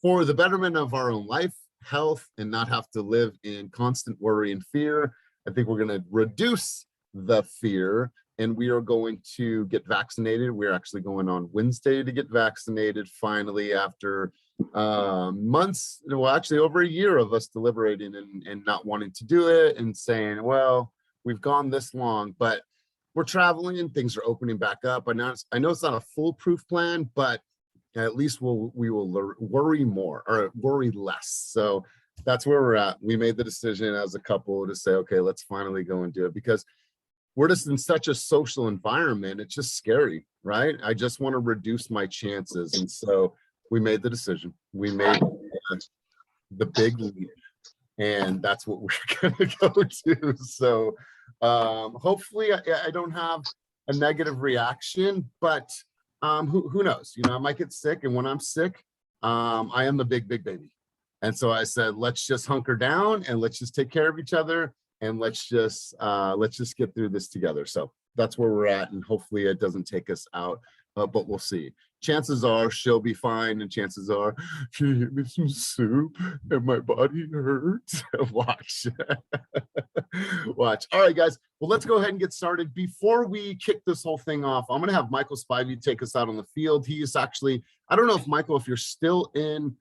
for the betterment of our own life, health, and not have to live in constant worry and fear. I think we're going to reduce the fear, and we are going to get vaccinated. We're actually going on Wednesday to get vaccinated finally, after months, well, actually over a year of us deliberating and not wanting to do it and saying, well, we've gone this long, but we're traveling and things are opening back up. I know it's not a foolproof plan, but at least we will worry more or worry less. So that's where we're at. We made the decision as a couple to say, okay, let's finally go and do it, because we're just in such a social environment. It's just scary, right? I just want to reduce my chances. And so we made the decision. We made the big leap, and that's what we're going to go to. So hopefully I don't have a negative reaction, but who knows? You know, I might get sick, and when I'm sick, I am the big baby. And so I said, let's just hunker down and let's just take care of each other, and let's just get through this together. So that's where we're at, and hopefully it doesn't take us out, but we'll see. Chances are she'll be fine, and chances are she hit me some soup and my body hurts. Watch. Watch. All right, guys. Well, let's go ahead and get started. Before we kick this whole thing off, I'm going to have Michael Spivey take us out on the field. He is actually, I don't know if Michael, if you're still in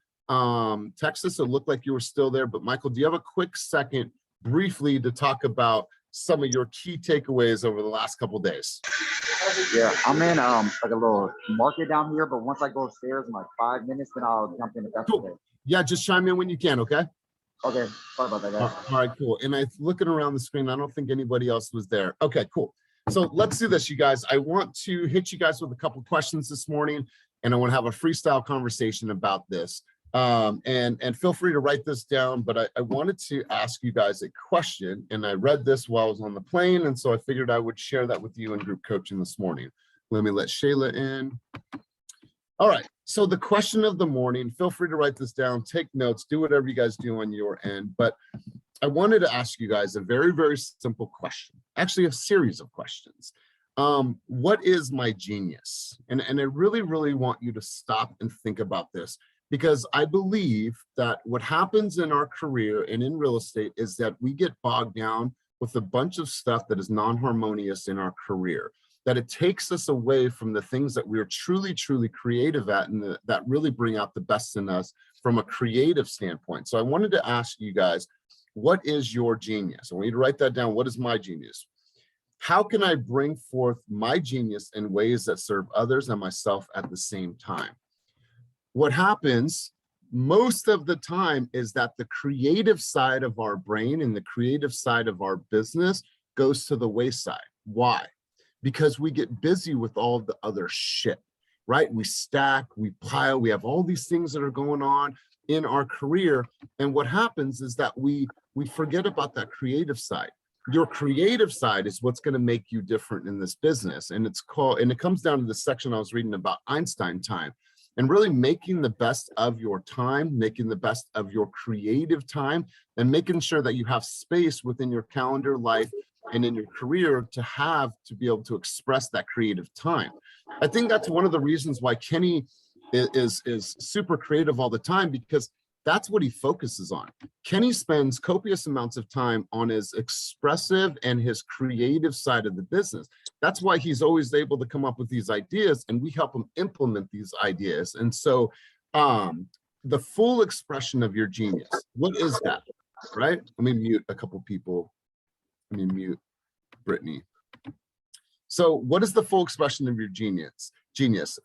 Texas, it looked like you were still there, but Michael, do you have a quick second briefly to talk about some of your key takeaways over the last couple of days? Yeah, I'm in like a little market down here, but once I go upstairs in like 5 minutes, then I'll jump in if that's Cool. okay. Yeah, just chime in when you can, okay? Okay, sorry about that, guys. All right, cool. And I'm looking around the screen, I don't think anybody else was there. Okay, cool. So let's do this, you guys. I want to hit you guys with a couple questions this morning, and I want to have a freestyle conversation about this. And feel free to write this down, but I wanted to ask you guys a question, and I read this while I was on the plane, and so I figured I would share that with you in group coaching this morning. Let me let Shayla in. All right, so the question of the morning, feel free to write this down, take notes, do whatever you guys do on your end, but I wanted to ask you guys a very, very simple question, actually a series of questions. What is my genius? And I really, really want you to stop and think about this, because I believe that what happens in our career and in real estate is that we get bogged down with a bunch of stuff that is non-harmonious in our career, that it takes us away from the things that we're truly, truly creative at, and that really bring out the best in us from a creative standpoint. So I wanted to ask you guys, what is your genius? I want you to write that down. What is my genius? How can I bring forth my genius in ways that serve others and myself at the same time? What happens most of the time is that the creative side of our brain and the creative side of our business goes to the wayside. Why? Because we get busy with all the other shit, right? We stack, we pile, we have all these things that are going on in our career. And what happens is that we forget about that creative side. Your creative side is what's going to make you different in this business. And it comes down to the section I was reading about Einstein time. And really making the best of your time, making the best of your creative time, and making sure that you have space within your calendar, life, and in your career to be able to express that creative time. I think that's one of the reasons why Kenny is super creative all the time, because that's what he focuses on. Kenny spends copious amounts of time on his expressive and his creative side of the business. That's why he's always able to come up with these ideas, and we help him implement these ideas. And so the full expression of your genius, what is that, right? Let me mute a couple people. Let me mute Brittany. So what is the full expression of your genius?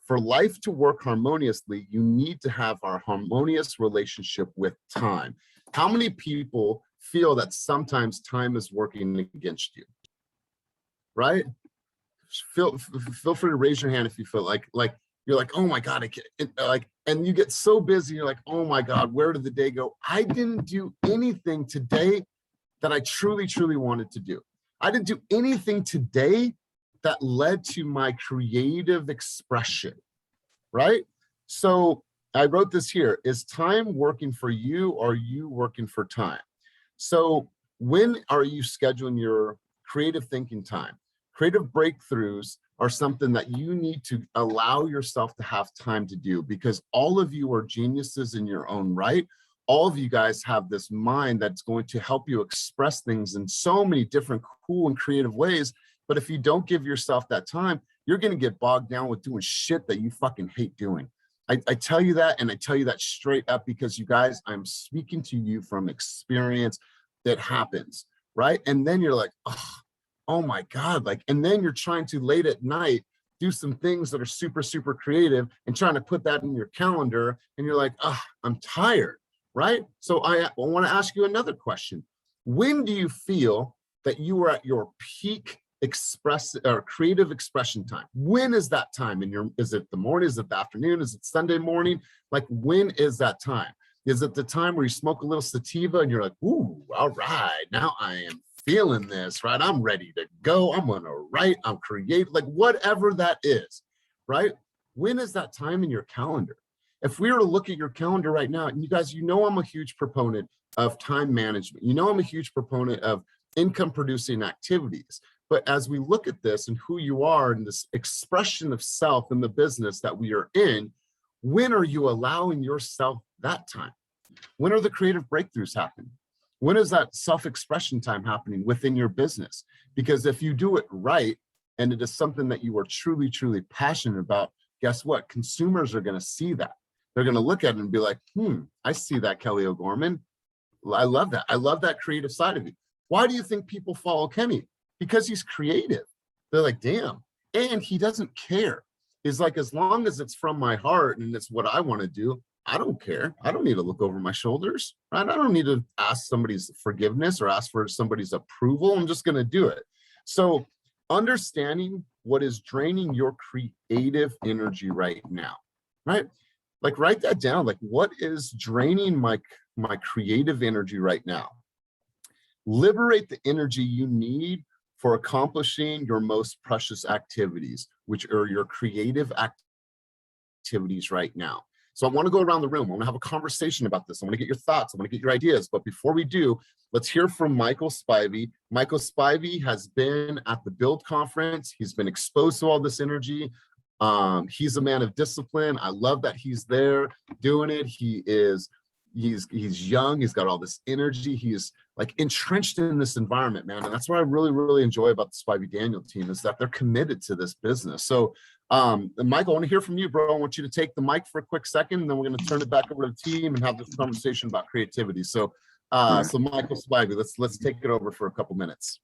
For life to work harmoniously, you need to have a harmonious relationship with time. How many people feel that sometimes time is working against you? Right? Feel free to raise your hand if you feel like you're like, oh my God, I can't, and you get so busy, you're like, oh my God, where did the day go? I didn't do anything today that I truly, truly wanted to do. I didn't do anything today that led to my creative expression, right? So I wrote this here. Is time working for you, or are you working for time? So when are you scheduling your creative thinking time? Creative breakthroughs are something that you need to allow yourself to have time to do, because all of you are geniuses in your own right. All of you guys have this mind that's going to help you express things in so many different cool and creative ways. But if you don't give yourself that time, you're going to get bogged down with doing shit that you fucking hate doing. I tell you that, and I tell you that straight up, because you guys, I'm speaking to you from experience. That happens, right? And then you're like, oh my God, like, and then you're trying to late at night do some things that are super, super creative and trying to put that in your calendar. And you're like, I'm tired, right? So I want to ask you another question. When do you feel that you are at your peak creative expression time? When is that time in your, is it the morning? Is it the afternoon? Is it Sunday morning? Like, when is that time? Is it the time where you smoke a little sativa and you're like, ooh, all right, now I am feeling this, right? I'm ready to go. I'm gonna write, I'm creative, like whatever that is, right? When is that time in your calendar? If we were to look at your calendar right now, and you guys, you know I'm a huge proponent of time management. You know I'm a huge proponent of income producing activities. But as we look at this and who you are and this expression of self in the business that we are in, when are you allowing yourself that time? When are the creative breakthroughs happening? When is that self-expression time happening within your business? Because if you do it right, and it is something that you are truly, truly passionate about, guess what? Consumers are going to see that. They're going to look at it and be like, I see that, Kelly O'Gorman. I love that. I love that creative side of you. Why do you think people follow Kenny? Because he's creative. They're like, damn. And he doesn't care. He's like, as long as it's from my heart and it's what I want to do, I don't care. I don't need to look over my shoulders, right? I don't need to ask somebody's forgiveness or ask for somebody's approval. I'm just going to do it. So understanding what is draining your creative energy right now, right? Like, write that down. Like, what is draining my creative energy right now? Liberate the energy you need for accomplishing your most precious activities, which are your creative activities right now. So I want to go around the room. I want to have a conversation about this. I want to get your thoughts. I want to get your ideas. But before we do, let's hear from Michael Spivey. Michael Spivey has been at the Build Conference. He's been exposed to all this energy. He's a man of discipline. I love that he's there doing it. He's young. He's got all this energy. He's like entrenched in this environment, man. And that's what I really, really enjoy about the Spivey Daniel team, is that they're committed to this business. So Michael, I want to hear from you, bro. I want you to take the mic for a quick second, and then we're going to turn it back over to the team and have this conversation about creativity. So, so Michael Spivey, let's take it over for a couple minutes.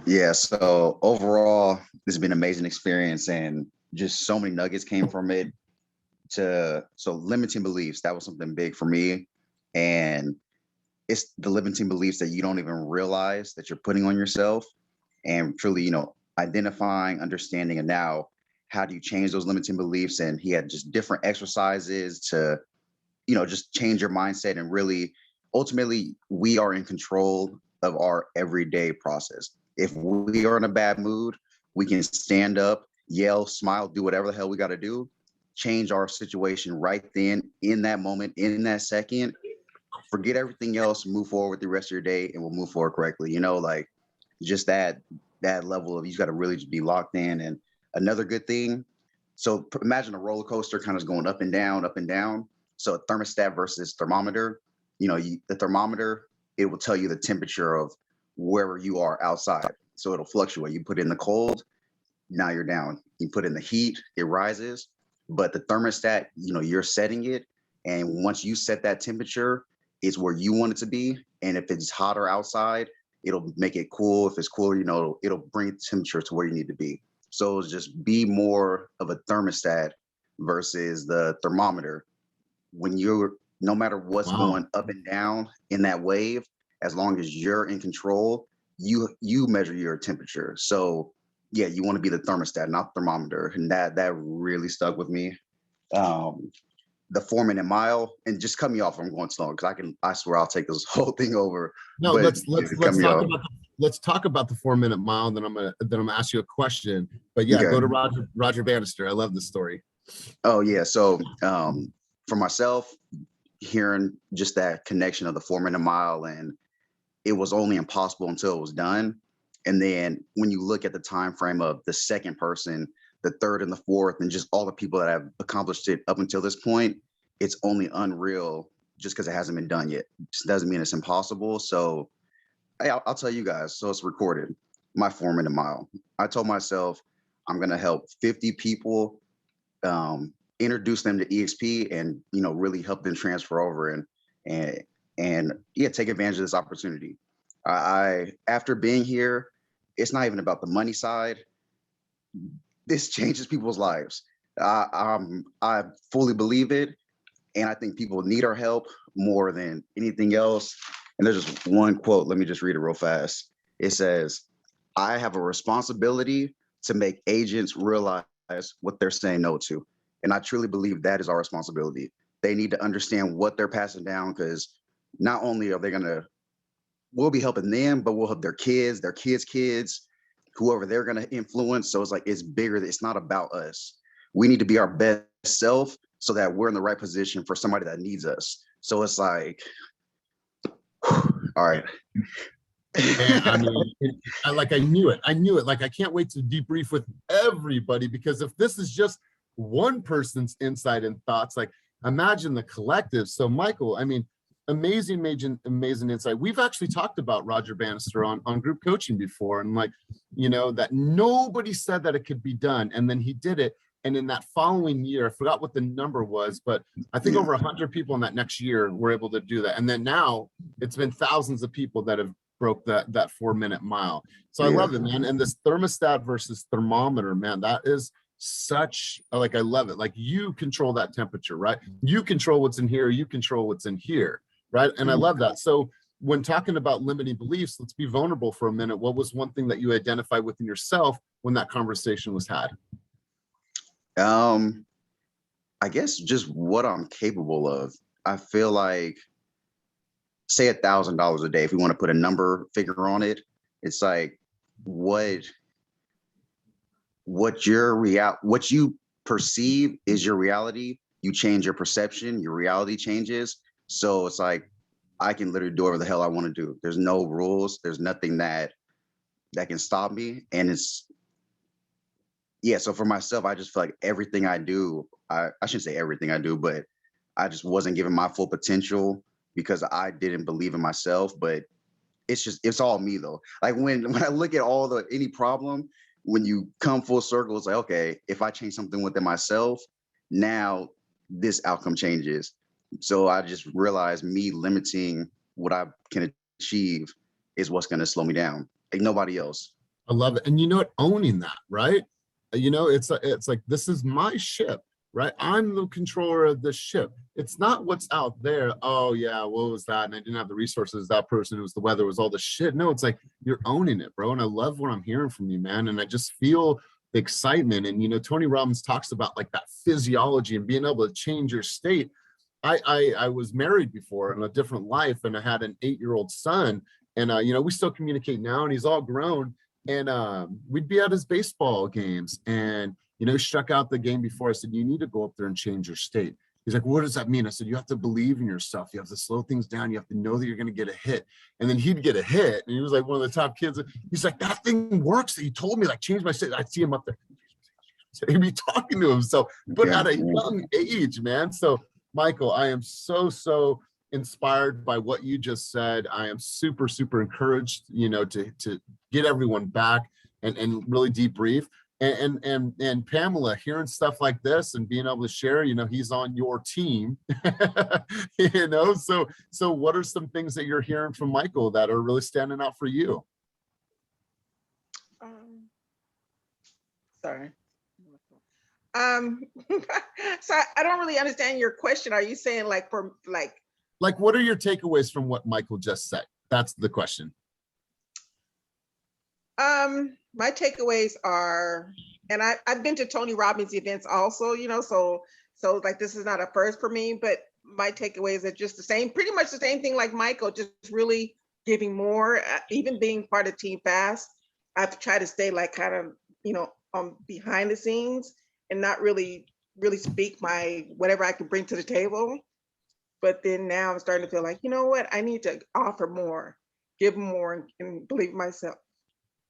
Yeah. So overall, this has been an amazing experience, and just so many nuggets came from it. So limiting beliefs, that was something big for me, and it's the limiting beliefs that you don't even realize that you're putting on yourself, and truly, identifying, understanding, and now, how do you change those limiting beliefs? And he had just different exercises to, just change your mindset. And really, ultimately, we are in control of our everyday process. If we are in a bad mood, we can stand up, yell, smile, do whatever the hell we got to do, change our situation right then, in that moment, in that second, forget everything else, move forward with the rest of your day, and we'll move forward correctly. Like just that level of, you got to really just be locked in. And another good thing, so imagine a roller coaster kind of going up and down, up and down. So a thermostat versus thermometer, the thermometer, it will tell you the temperature of wherever you are outside. So it'll fluctuate. You put in the cold, now you're down. You put in the heat, it rises. But the thermostat, you're setting it. And once you set that temperature, it's where you want it to be. And if it's hotter outside, it'll make it cool. If it's cooler, it'll bring the temperature to where you need to be. So it's just be more of a thermostat versus the thermometer. When you're, no matter what's going up and down in that wave, as long as you're in control, you measure your temperature. So yeah, you want to be the thermostat, not the thermometer. And that really stuck with me. The 4 minute mile, and just cut me off if I'm going slow, because I swear I'll take this whole thing over. No, let's talk about the 4 minute mile, and then I'm gonna ask you a question. But yeah, Go to Roger Bannister. I love this story. Oh yeah. So for myself, hearing just that connection of the 4 minute mile, and it was only impossible until it was done. And then when you look at the time frame of the second person, the third and the fourth, and just all the people that have accomplished it up until this point, it's only unreal just because it hasn't been done yet. It just doesn't mean it's impossible. So hey, I'll tell you guys, so it's recorded, my 4-minute mile. I told myself I'm going to help 50 people, introduce them to EXP and, really help them transfer over and yeah, take advantage of this opportunity. After being here, it's not even about the money side. This changes people's lives. I fully believe it. And I think people need our help more than anything else. And there's just one quote. Let me just read it real fast. It says, I have a responsibility to make agents realize what they're saying no to. And I truly believe that is our responsibility. They need to understand what they're passing down, because not only are they we'll be helping them, but we'll help their kids, kids, whoever they're going to influence. So it's like, it's bigger. It's not about us. We need to be our best self so that we're in the right position for somebody that needs us. So it's like, all right. And I mean, I knew it. Like, I can't wait to debrief with everybody, because if this is just one person's insight and thoughts, like, imagine the collective. So Michael, I mean, amazing insight. We've actually talked about Roger Bannister on group coaching before, and like, that nobody said that it could be done, and then he did it. And in that following year, I forgot what the number was, but I think over 100 people in that next year were able to do that. And then now it's been thousands of people that have broke that 4-minute mile. So I love it, man. And this thermostat versus thermometer, man, that is such, like, I love it. Like, you control that temperature, right? You control what's in here, you control what's in here, right? And I love that. So when talking about limiting beliefs, let's be vulnerable for a minute. What was one thing that you identified within yourself when that conversation was had? I guess just what I'm capable of. I feel like, say $1,000 a day, if we want to put a number figure on it, it's like what you perceive is your reality. You change your perception, your reality changes. So it's like, I can literally do whatever the hell I want to do. There's no rules. There's nothing that can stop me. And so for myself, I just feel like everything I do, I shouldn't say everything I do, but I just wasn't given my full potential because I didn't believe in myself. But it's all me though. Like when I look at any problem, when you come full circle, it's like, okay, if I change something within myself, now this outcome changes. So I just realized me limiting what I can achieve is what's going to slow me down. Like nobody else. I love it. And owning that, right? It's like, this is my ship, right? I'm the controller of this ship. It's not what's out there. Oh yeah, what was that? And I didn't have the resources. That person, it was the weather, it was all the shit. No, it's like, you're owning it, bro. And I love what I'm hearing from you, man. And I just feel the excitement. And Tony Robbins talks about like that physiology and being able to change your state. I was married before in a different life, and I had an 8-year-old son, and we still communicate now, and he's all grown. And we'd be at his baseball games, and he struck out the game before. I said, you need to go up there and change your state. He's like, what does that mean? I said, you have to believe in yourself. You have to slow things down. You have to know that you're going to get a hit. And then he'd get a hit, and he was like one of the top kids. He's like, that thing works that you told me, like, change my state. I'd see him up there. So he'd be talking to himself, but at a young age, man. So Michael, I am so inspired by what you just said. I am super encouraged, to get everyone back and really debrief. And Pamela, hearing stuff like this and being able to share, he's on your team. So what are some things that you're hearing from Michael that are really standing out for you? Sorry. So I don't really understand your question. Are you saying like what are your takeaways from what Michael just said? That's the question. My takeaways are, and I've been to Tony Robbins events also, so like this is not a first for me, but my takeaways are just the same, pretty much the same thing like Michael, just really giving more, even being part of Team Fast. I've tried to stay like kind of, behind the scenes and not really speak my whatever I can bring to the table. But then now I'm starting to feel like, you know what, I need to offer more, give more, and believe myself.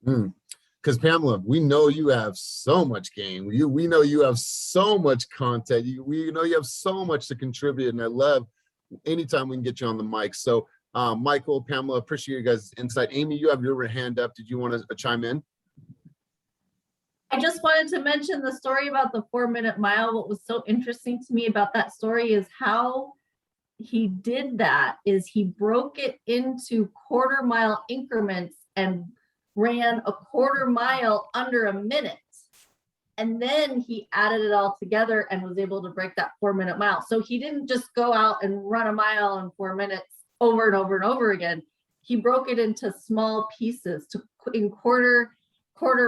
Because Pamela, we know you have so much game. We know you have so much content. We know you have so much to contribute, and I love anytime we can get you on the mic. So, Michael, Pamela, appreciate you guys' insight. Amy, you have your hand up. Did you want to chime in? I just wanted to mention the story about the 4-minute mile. What was so interesting to me about that story is how he did that is he broke it into quarter-mile increments and ran a quarter-mile under a minute. And then he added it all together and was able to break that 4-minute mile. So he didn't just go out and run a mile in 4 minutes over and over and over again. He broke it into small pieces in quarter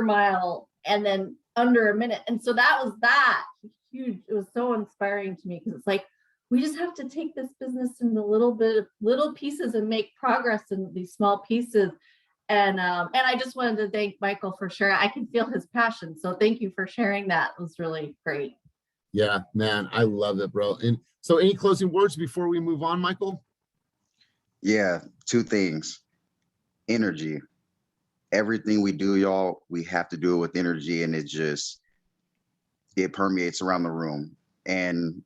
mile and then under a minute. And so that was huge. It was so inspiring to me because it's like, we just have to take this business in little pieces and make progress in these small pieces. And I just wanted to thank Michael for sharing. I can feel his passion. So thank you for sharing that. It was really great. Yeah, man, I love it, bro. And so any closing words before we move on, Michael? Yeah, 2 things. Energy. Everything we do, y'all, we have to do it with energy, and it permeates around the room. And,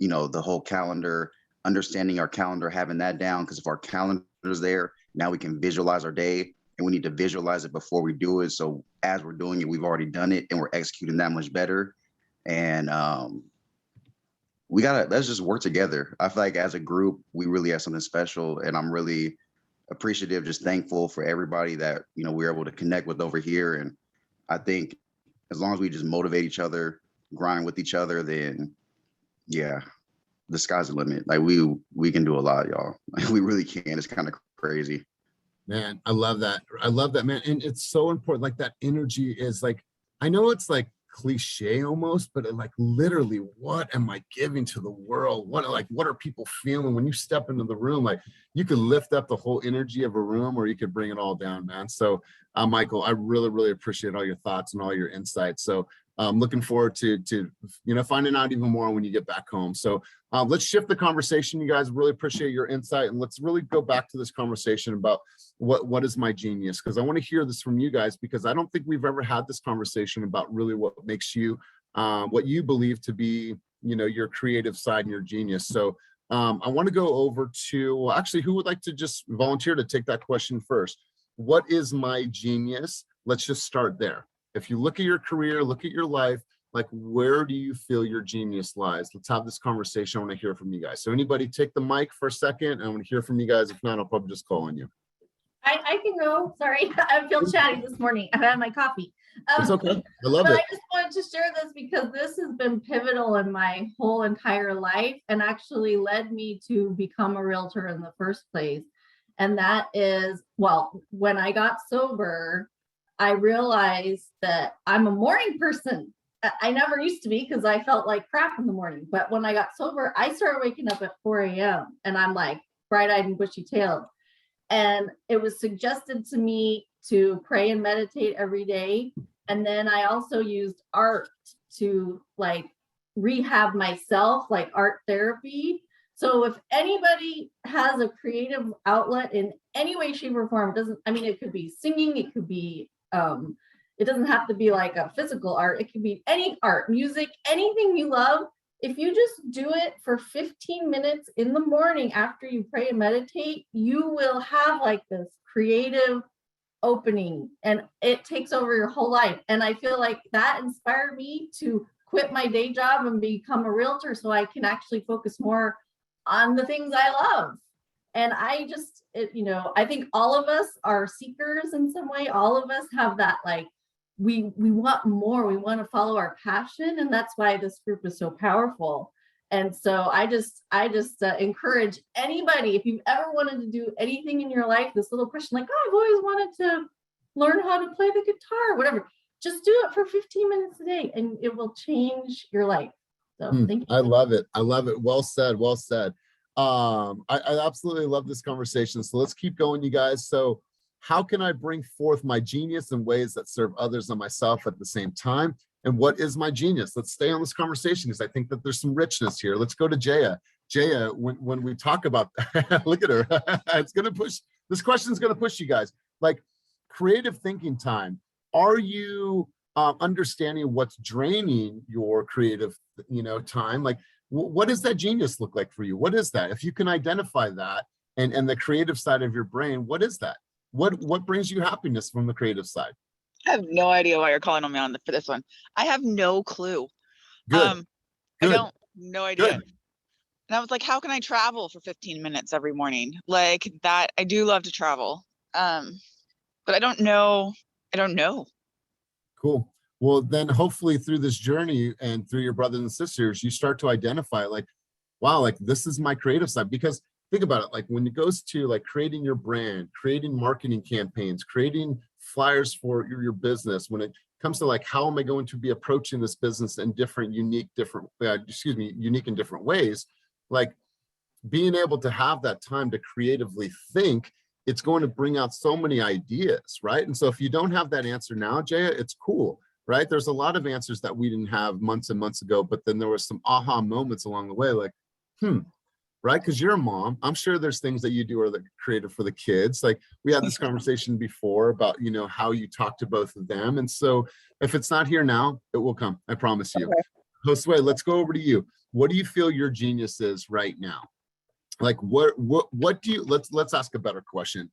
the whole calendar, understanding our calendar, having that down, because if our calendar's there, now we can visualize our day, and we need to visualize it before we do it. So as we're doing it, we've already done it, and we're executing that much better. And let's just work together. I feel like as a group, we really have something special, and I'm really appreciative, just thankful for everybody that, we're able to connect with over here. And I think as long as we just motivate each other, grind with each other, then yeah, the sky's the limit. Like we can do a lot, y'all. Like, we really can. It's kind of crazy. Man, I love that. I love that, man. And it's so important. Like that energy is like, I know it's like cliche almost, but like literally, what am I giving to the world? What are people feeling when you step into the room? Like you could lift up the whole energy of a room, or you could bring it all down, man. So Michael, I really, really appreciate all your thoughts and all your insights. So I'm looking forward to finding out even more when you get back home. So let's shift the conversation, you guys. Really appreciate your insight, and let's really go back to this conversation about what is my genius, because I want to hear this from you guys, because I don't think we've ever had this conversation about really what makes you what you believe to be your creative side and your genius. So I want to go over to, well, actually, who would like to just volunteer to take that question first? What is my genius? Let's just start there. If you look at your career, look at your life, like where do you feel your genius lies? Let's have this conversation. I want to hear from you guys. So anybody take the mic for a second. I want to hear from you guys. If not, I'll probably just call on you. I can go. Sorry, I feel chatty this morning. I've had my coffee. It's okay. I love it. I just wanted to share this because this has been pivotal in my whole entire life and actually led me to become a realtor in the first place. And that is, well, when I got sober, I realized that I'm a morning person. I never used to be because I felt like crap in the morning. But when I got sober, I started waking up at 4 a.m. and I'm like bright-eyed and bushy-tailed. And it was suggested to me to pray and meditate every day. And then I also used art to like rehab myself, like art therapy. So if anybody has a creative outlet in any way, shape, or form, it could be singing, it could be it doesn't have to be like a physical art. It could be any art, music, anything you love. If you just do it for 15 minutes in the morning after you pray and meditate, you will have like this creative opening and it takes over your whole life. And I feel like that inspired me to quit my day job and become a realtor so I can actually focus more on the things I love. And I think all of us are seekers in some way. All of us have that, like, we want more, we want to follow our passion. And that's why this group is so powerful. And so I just encourage anybody, if you've ever wanted to do anything in your life, this little question, like, oh, I've always wanted to learn how to play the guitar, whatever, just do it for 15 minutes a day and it will change your life. So thank you. I love it. I love it. Well said. Well said. I absolutely love this conversation. So let's keep going, you guys. So how can I bring forth my genius in ways that serve others and myself at the same time? And what is my genius? Let's stay on this conversation because I think that there's some richness here. Let's go to Jaya. Jaya, when we talk about, look at her, it's going to push, this question is going to push you guys. Like creative thinking time, are you understanding what's draining your creative, time? Like, what does that genius look like for you? What is that? If you can identify that and the creative side of your brain, what is that? What brings you happiness from the creative side? I have no idea why you're calling on me for this one. I have no clue. Good. I Good. don't, no idea. Good. And I was like, how can I travel for 15 minutes every morning? Like that, I do love to travel. But I don't know. Cool. Well, then hopefully through this journey and through your brothers and sisters, you start to identify like, wow, like this is my creative side. Because think about it, like when it goes to like creating your brand, creating marketing campaigns, creating flyers for your business, when it comes to like, how am I going to be approaching this business in unique and different ways, like being able to have that time to creatively think, it's going to bring out so many ideas, right? And so if you don't have that answer now, Jaya, it's cool, right? There's a lot of answers that we didn't have months and months ago, but then there was some aha moments along the way, like, right? Because you're a mom. I'm sure there's things that you do are creative for the kids. Like we had this conversation before about, how you talk to both of them. And so if it's not here now, it will come. I promise you. Okay. Josue, let's go over to you. What do you feel your genius is right now? Like what do you, let's ask a better question.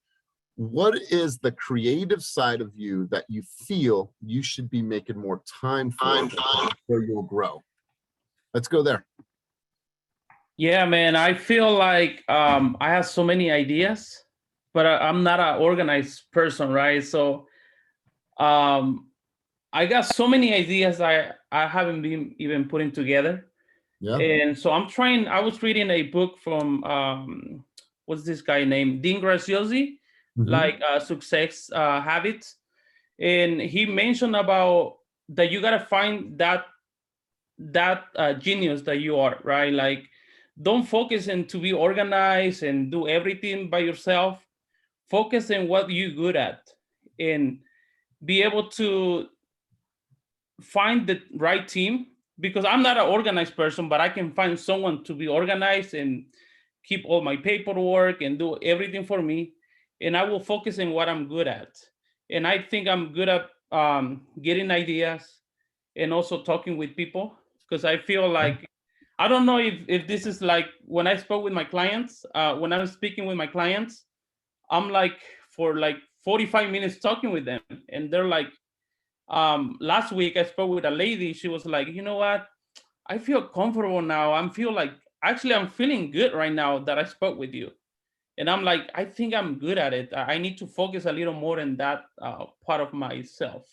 What is the creative side of you that you feel you should be making more time for where you'll grow? Let's go there. Yeah, man, I feel like I have so many ideas, but I'm not an organized person, right? So I got so many ideas I haven't been even putting together. Yeah. And so I was reading a book from, what's this guy named? Dean Graziosi, like Success Habits. And he mentioned about that you got to find that genius that you are, right? Like, don't focus on to be organized and do everything by yourself. Focus on what you're good at and be able to find the right team, because I'm not an organized person, but I can find someone to be organized and keep all my paperwork and do everything for me. And I will focus on what I'm good at. And I think I'm good at getting ideas and also talking with people, because I feel like, I don't know if this is like when I spoke with my clients, when I'm speaking with my clients, I'm like for like 45 minutes talking with them. And they're like, last week I spoke with a lady. She was like, you know what? I feel comfortable now. I'm feeling good right now that I spoke with you. And I'm like, I think I'm good at it. I need to focus a little more on that part of myself.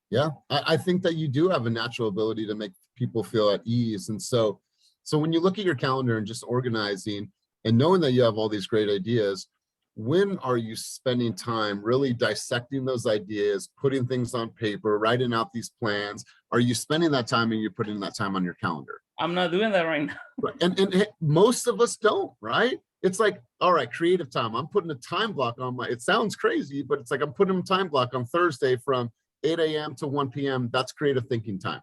Yeah, I think that you do have a natural ability to make people feel at ease. And so when you look at your calendar and just organizing and knowing that you have all these great ideas, when are you spending time really dissecting those ideas, putting things on paper, writing out these plans? Are you spending that time and you're putting that time on your calendar? I'm not doing that right now. And most of us don't, right? It's like, all right, creative time. I'm putting a time block on it sounds crazy, but it's like I'm putting a time block on Thursday from 8 a.m. to 1 p.m. That's creative thinking time.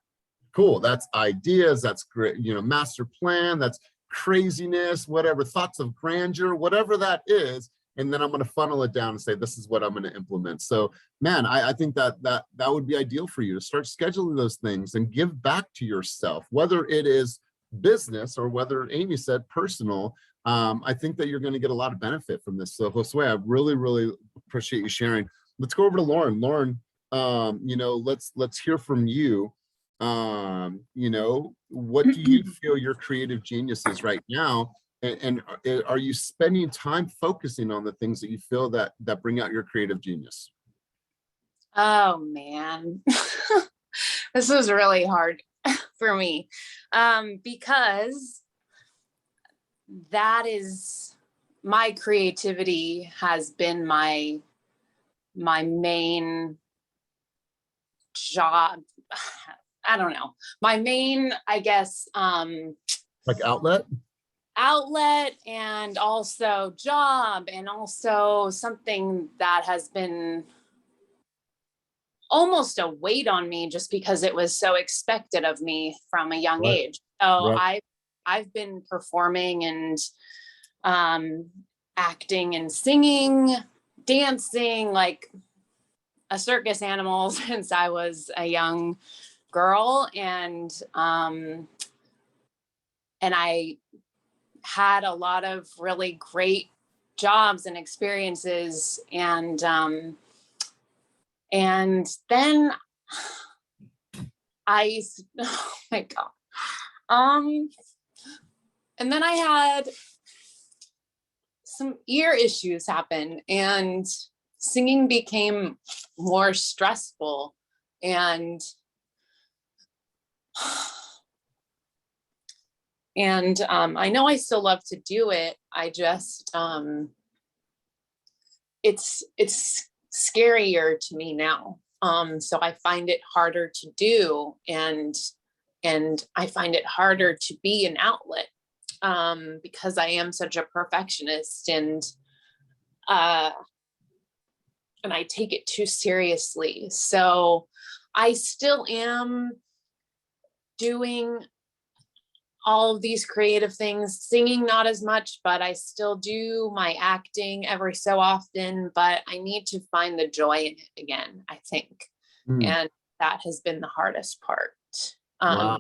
Cool. That's ideas. That's great. Master plan. That's craziness, whatever, thoughts of grandeur, whatever that is. And then I'm going to funnel it down and say, this is what I'm going to implement. So, man, I think that would be ideal for you to start scheduling those things and give back to yourself, whether it is business or whether Amy said personal. I think that you're going to get a lot of benefit from this. So, Josue, I really, really appreciate you sharing. Let's go over to Lauren. Lauren, let's hear from you. What do you feel your creative genius is right now? And are you spending time focusing on the things that you feel that bring out your creative genius? Oh man, this was really hard for me because that is my creativity has been my main job. I don't know. My main, I guess, like outlet, and also job, and also something that has been almost a weight on me just because it was so expected of me from a young age. So I've been performing and acting and singing, dancing, like a circus animal since I was a young girl, and I had a lot of really great jobs and experiences, and then oh my God. And then I had some ear issues happen, and singing became more stressful, and I know I still love to do it. I just it's scarier to me now. So I find it harder to do, and I find it harder to be an outlet, because I am such a perfectionist, and I take it too seriously. So I still am doing all of these creative things, singing not as much, but I still do my acting every so often, but I need to find the joy in it again, I think. And that has been the hardest part. Wow.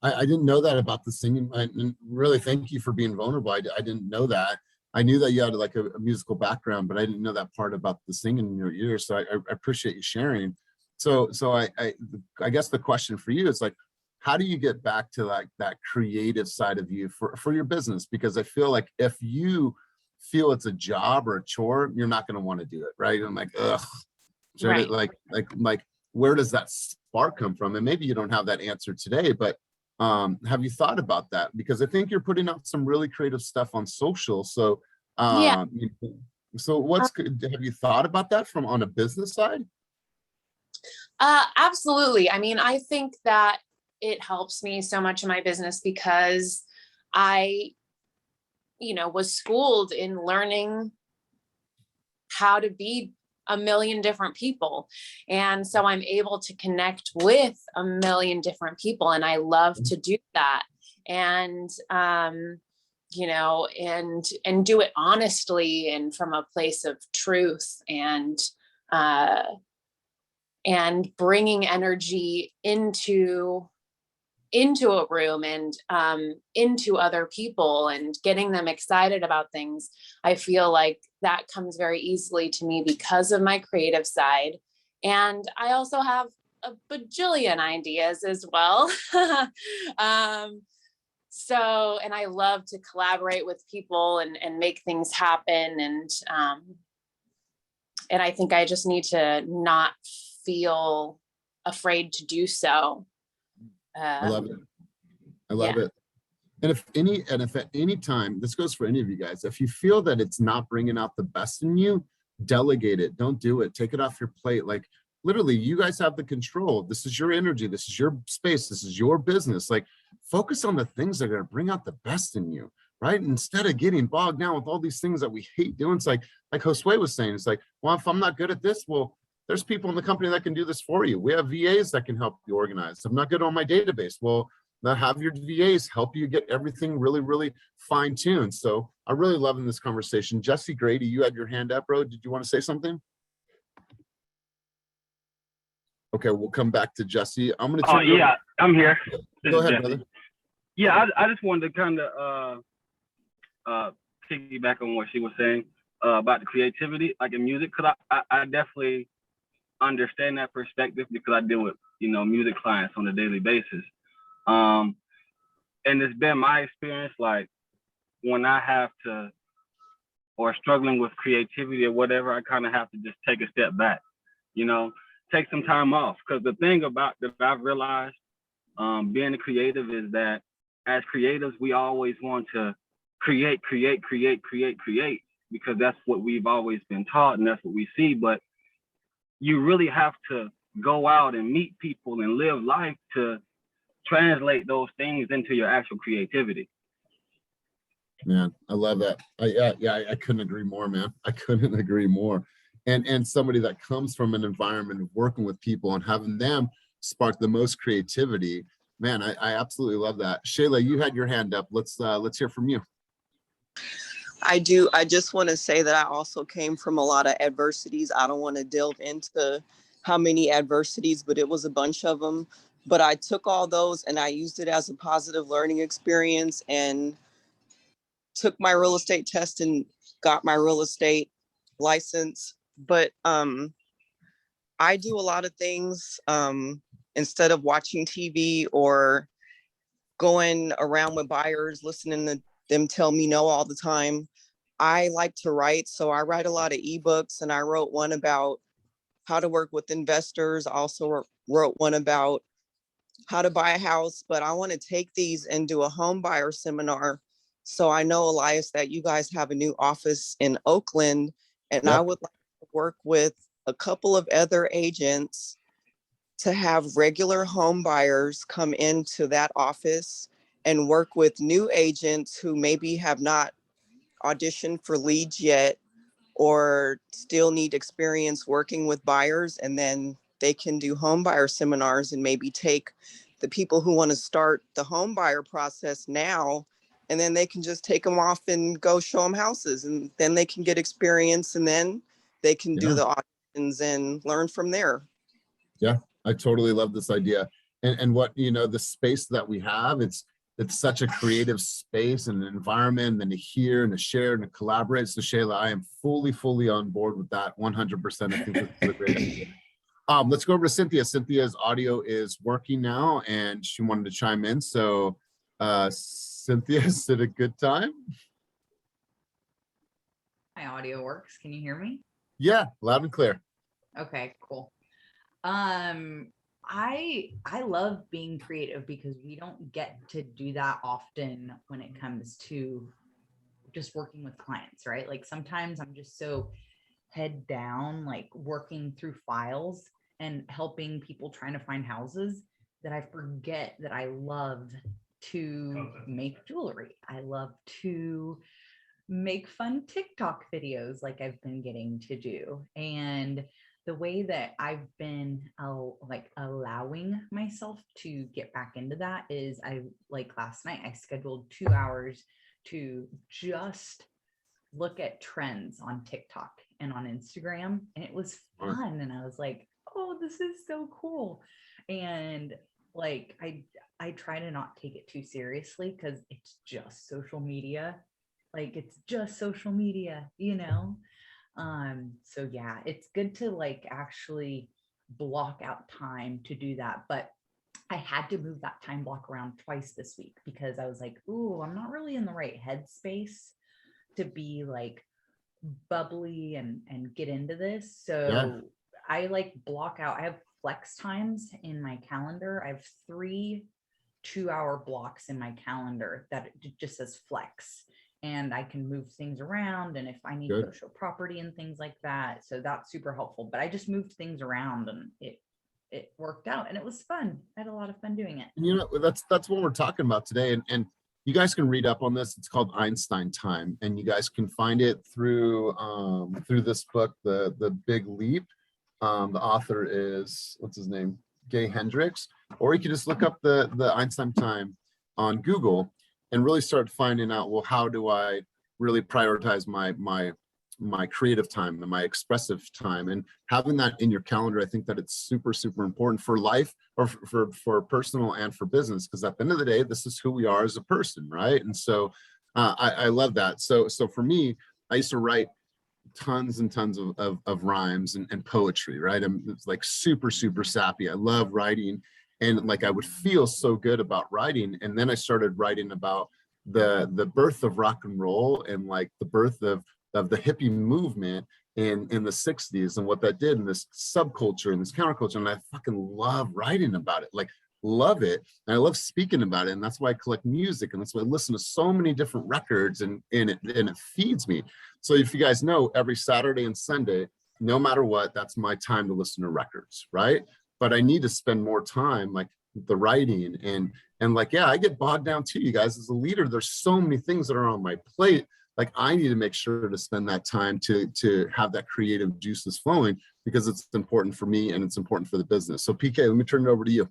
I didn't know that about the singing. And really, thank you for being vulnerable. I didn't know that. I knew that you had like a musical background, but I didn't know that part about the singing in your ears. So I appreciate you sharing. So I guess the question for you is like, how do you get back to like that creative side of you for your business? Because I feel like if you feel it's a job or a chore, you're not going to want to do it, right? I'm like, ugh, Right. like where does that spark come from? And maybe you don't have that answer today, but have you thought about that? Because I think you're putting out some really creative stuff on social. So Yeah. so have you thought about that from on a business side? Absolutely. I mean, I think that it helps me so much in my business because I, was schooled in learning how to be a million different people. And so I'm able to connect with a million different people. And I love to do that. And, and do it honestly and from a place of truth, and bringing energy into a room and into other people and getting them excited about things. I feel like that comes very easily to me because of my creative side. And I also have a bajillion ideas as well. And I love to collaborate with people and make things happen. And I think I just need to not feel afraid to do so. I love it. I love it. And if at any time, this goes for any of you guys, if you feel that it's not bringing out the best in you, delegate it. Don't do it. Take it off your plate. Like literally, you guys have the control. This is your energy. This is your space. This is your business. Like focus on the things that are going to bring out the best in you, right? Instead of getting bogged down with all these things that we hate doing. It's like Josue was saying, it's like, well, if I'm not good at this, well, there's people in the company that can do this for you. We have VAs that can help you organize. I'm not good on my database. Well, now have your VAs help you get everything really, really fine-tuned. So I'm really loving this conversation. Jesse Grady, you had your hand up, bro. Did you want to say something? Okay, we'll come back to Jesse. I'm going to turn yeah, I'm here. Go ahead, brother. Yeah, I just wanted to kind of piggyback on what she was saying about the creativity, like in music, because I definitely understand that perspective because I deal with, music clients on a daily basis. And it's been my experience, like when I have to, or struggling with creativity or whatever, I kind of have to just take a step back, take some time off. Because the thing about that I've realized being a creative is that as creatives, we always want to create, because that's what we've always been taught and that's what we see. But you really have to go out and meet people and live life to translate those things into your actual creativity. Man, I love that. I couldn't agree more, man. I couldn't agree more. And somebody that comes from an environment of working with people and having them spark the most creativity, man, I absolutely love that. Shayla, you had your hand up. Let's hear from you. I do. I just want to say that I also came from a lot of adversities. I don't want to delve into how many adversities, but it was a bunch of them. But I took all those and I used it as a positive learning experience and took my real estate test and got my real estate license. But I do a lot of things instead of watching TV or going around with buyers, listening to them tell me no all the time. I like to write, so I write a lot of ebooks, and I wrote one about how to work with investors. I also wrote one about how to buy a house, but I want to take these and do a home buyer seminar. So I know, Elias, that you guys have a new office in Oakland, and I Yep. would like to work with a couple of other agents to have regular home buyers come into that office and work with new agents who maybe have not auditioned for leads yet or still need experience working with buyers, and then they can do home buyer seminars and maybe take the people who want to start the home buyer process now, and then they can just take them off and go show them houses, and then they can get experience, and then they can do Yeah. the auditions and learn from there. Yeah, I totally love this idea. And what, you know, the space that we have, it's such a creative space and an environment, and to hear and to share and to collaborate. So Shayla, I am fully on board with that 100%. I think this is a great idea. Let's go over to Cynthia. Cynthia's audio is working now and she wanted to chime in. So Cynthia, is it a good time? My audio works. Can you hear me? Yeah, loud and clear. Okay, cool. I love being creative because we don't get to do that often when it comes to just working with clients, right? Like sometimes I'm just so head down, like working through files and helping people trying to find houses, that I forget that I love to make jewelry. I love to make fun TikTok videos like I've been getting to do. And the way that I've been like allowing myself to get back into that is, I like last night, I scheduled 2 hours to just look at trends on TikTok and on Instagram. And it was fun. And I was like, oh, this is so cool. And like, I try to not take it too seriously because it's just social media. Like it's just social media, you know? So yeah, it's good to like actually block out time to do that. But I had to move that time block around twice this week because I was like, ooh, I'm not really in the right headspace to be like bubbly and get into this. So Yeah. I like block out, I have flex times in my calendar. I have 3 2-hour blocks in my calendar that it just says flex, and I can move things around. And if I need to go show property and things like that, so that's super helpful. But I just moved things around and it worked out and it was fun. I had a lot of fun doing it. And you know, that's what we're talking about today. And you guys can read up on this. It's called Einstein Time, and you guys can find it through this book, The Big Leap. The author is, what's his name? Gay Hendricks. Or you can just look up the Einstein Time on Google and really start finding out, well, how do I really prioritize my creative time and my expressive time? And having that in your calendar, I think that it's super important for life, or for personal and for business, because at the end of the day, this is who we are as a person, right? And so I love that. So for me, I used to write tons and tons of rhymes and poetry, right? I'm like super sappy. I love writing, and like I would feel so good about writing. And then I started writing about the birth of rock and roll, and like the birth of the hippie movement in the 60s, and what that did in this subculture and this counterculture. And I fucking love writing about it, like love it. And I love speaking about it. And that's why I collect music, and that's why I listen to so many different records, and it feeds me. So if you guys know, every Saturday and Sunday, no matter what, that's my time to listen to records, right? But I need to spend more time like the writing and like, yeah, I get bogged down too, you guys. As a leader, there's so many things that are on my plate. Like I need to make sure to spend that time to have that creative juices flowing, because it's important for me and it's important for the business. So PK, let me turn it over to you.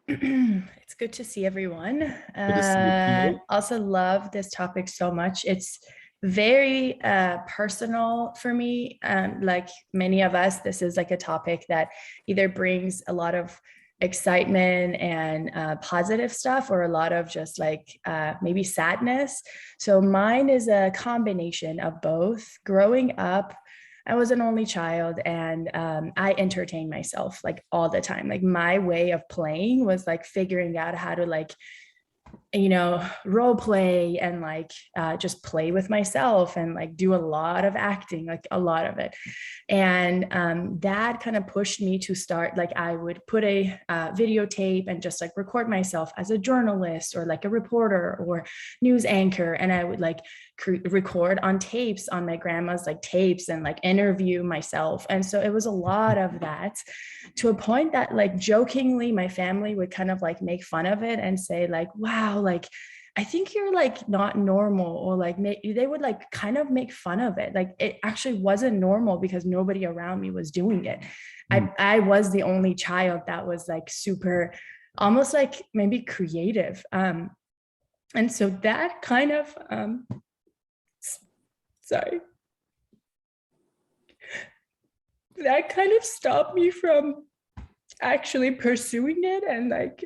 It's good to see everyone. Good to see you too. Also love this topic so much. It's very personal for me. Like many of us, this is like a topic that either brings a lot of excitement and positive stuff, or a lot of just like maybe sadness. So mine is a combination of both. Growing up, I was an only child, and I entertained myself like all the time. Like my way of playing was like figuring out how to like, you know, role play and like just play with myself and like do a lot of acting, like a lot of it. And that kind of pushed me to start, like I would put a videotape and just like record myself as a journalist or like a reporter or news anchor. And I would like record on tapes, on my grandma's like tapes, and like interview myself. And so it was a lot of that, to a point that like jokingly my family would kind of like make fun of it and say like, wow, like I think you're like not normal, or like they would like kind of make fun of it. Like it actually wasn't normal because nobody around me was doing it. I was the only child that was like super, almost like maybe creative. And so that kind of sorry, that kind of stopped me from actually pursuing it and like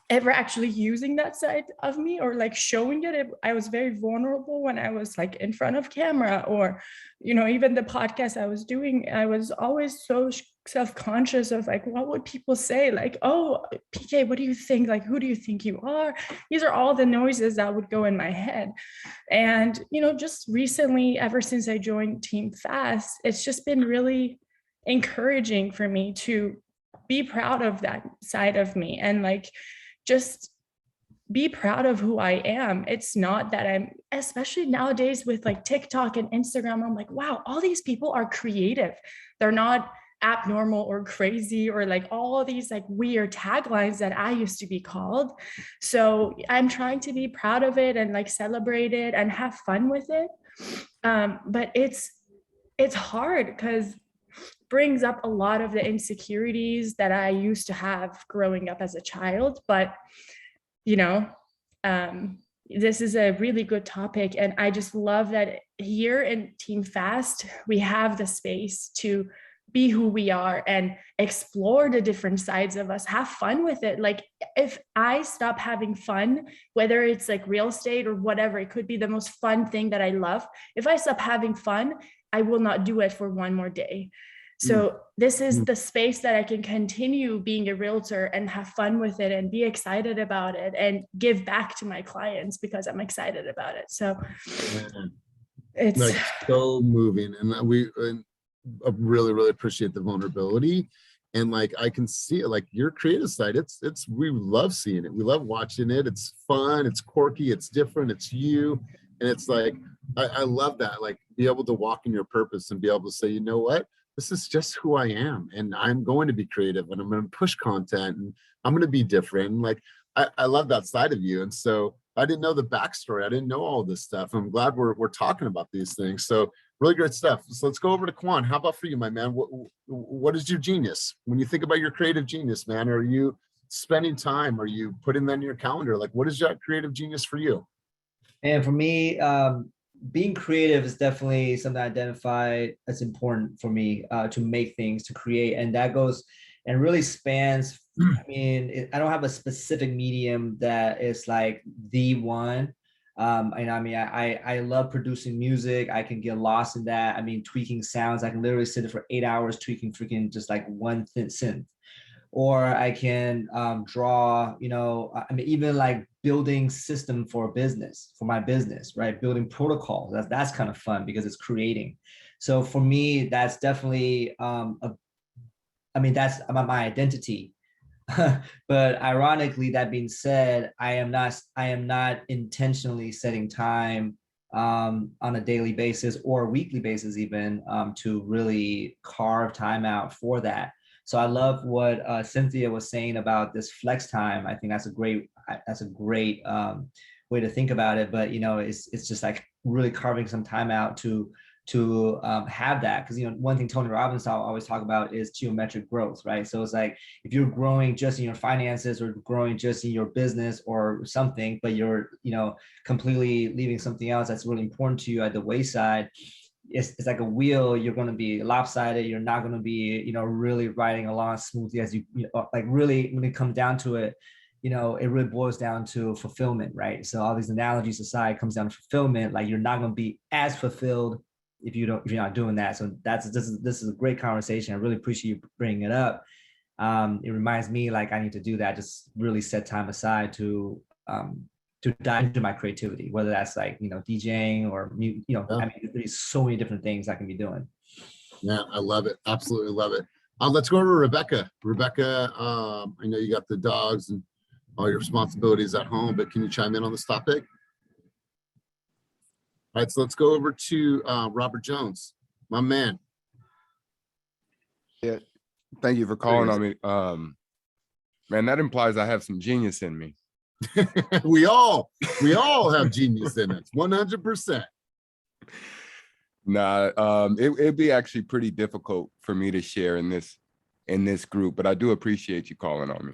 ever actually using that side of me, or like showing it. I was very vulnerable when I was like in front of camera, or, you know, even the podcast I was doing, I was always so self-conscious of like, what would people say? Like, oh, PK, what do you think? Like, who do you think you are? These are all the noises that would go in my head. And, you know, just recently, ever since I joined Team Fast, it's just been really encouraging for me to be proud of that side of me and like just be proud of who I am. It's not that I'm, especially nowadays with like TikTok and Instagram, I'm like, wow, all these people are creative. They're not abnormal or crazy or like all these like weird taglines that I used to be called. So I'm trying to be proud of it and like celebrate it and have fun with it. But it's hard because brings up a lot of the insecurities that I used to have growing up as a child. But, you know, this is a really good topic. And I just love that here in Team Fast, we have the space to be who we are and explore the different sides of us, have fun with it. Like if I stop having fun, whether it's like real estate or whatever, it could be the most fun thing that I love. If I stop having fun, I will not do it for one more day. So this is the space that I can continue being a realtor and have fun with it and be excited about it and give back to my clients because I'm excited about it. So it's like so moving, and I really, really appreciate the vulnerability. And like I can see it, like your creative side, it's we love seeing it. We love watching it. It's fun, it's quirky, it's different, it's you. And it's like I love that, like be able to walk in your purpose and be able to say, you know what? This is just who I am, and I'm going to be creative, and I'm going to push content, and I'm going to be different. And like I love that side of you. And so I didn't know the backstory. I didn't know all this stuff. I'm glad we're talking about these things. So really great stuff. So let's go over to Kwan. How about for you, my man? What is your genius? When you think about your creative genius, man, are you spending time? Are you putting that in your calendar? Like, what is that creative genius for you? And for me, being creative is definitely something I identify as important for me, to make things, to create. And that goes and really spans. I mean, I don't have a specific medium that is like the one. And I mean, I love producing music. I can get lost in that. I mean, tweaking sounds. I can literally sit there for 8 hours tweaking freaking just like one synth. Or I can draw, you know, I mean, even like building system for a business, for my business, right? Building protocols, that's kind of fun because it's creating. So for me, that's definitely, I mean, that's my identity. But ironically, that being said, I am not intentionally setting time on a daily basis or a weekly basis even to really carve time out for that. So I love what Cynthia was saying about this flex time. I think that's a great way to think about it. But you know, it's just like really carving some time out to to have that. Because, one thing Tony Robbins always talk about is geometric growth, right? So it's like, if you're growing just in your finances or growing just in your business or something, but you're, completely leaving something else that's really important to you at the wayside, it's like a wheel. You're going to be lopsided. You're not going to be, really riding along smoothly as like really, when it comes down to it, it really boils down to fulfillment, right? So all these analogies aside, comes down to fulfillment. Like, you're not going to be as fulfilled if you're not doing that. So this is a great conversation. I really appreciate you bringing it up. It reminds me, like, I need to do that. Just really set time aside to dive into my creativity, whether that's like, DJing or, I mean, there's so many different things I can be doing. Yeah, I love it. Absolutely love it. Let's go to Rebecca. Rebecca, I know you got the dogs and all your responsibilities at home, but can you chime in on this topic? All right, so let's go over to Robert Jones, my man. Yeah, thank you for calling on me. Man, that implies I have some genius in me. we all have genius in us, 100%. Nah, it'd be actually pretty difficult for me to share in this group, but I do appreciate you calling on me.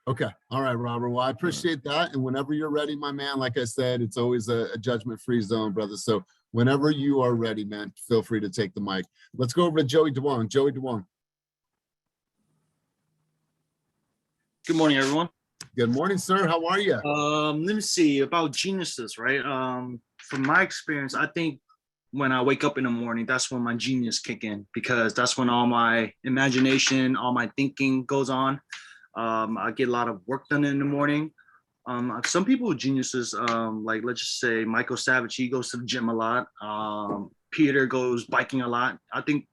Okay. All right, Robert. Well, I appreciate that. And whenever you're ready, my man, like I said, it's always a judgment-free zone, brother. So whenever you are ready, man, feel free to take the mic. Let's go over to Joey DeWong. Joey DeWong. Good morning, everyone. Good morning, sir. How are you? Let me see about geniuses, right? From my experience, I think when I wake up in the morning, that's when my genius kick in, because that's when all my imagination, all my thinking goes on. I get a lot of work done in the morning. Some people with geniuses, like let's just say Michael Savage, he goes to the gym a lot. Peter goes biking a lot. I think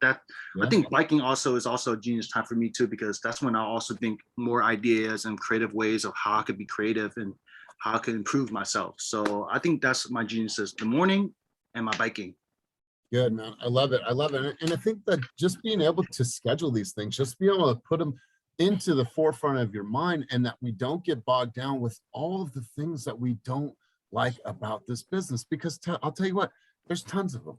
biking also is a genius time for me too, because that's when I also think more ideas and creative ways of how I could be creative and how I could improve myself. So I think that's my geniuses, the morning and my biking. Good, man. I love it. I love it. And I think that just being able to schedule these things, just being able to put them into the forefront of your mind, and that we don't get bogged down with all of the things that we don't like about this business, because I'll tell you what, there's tons of them.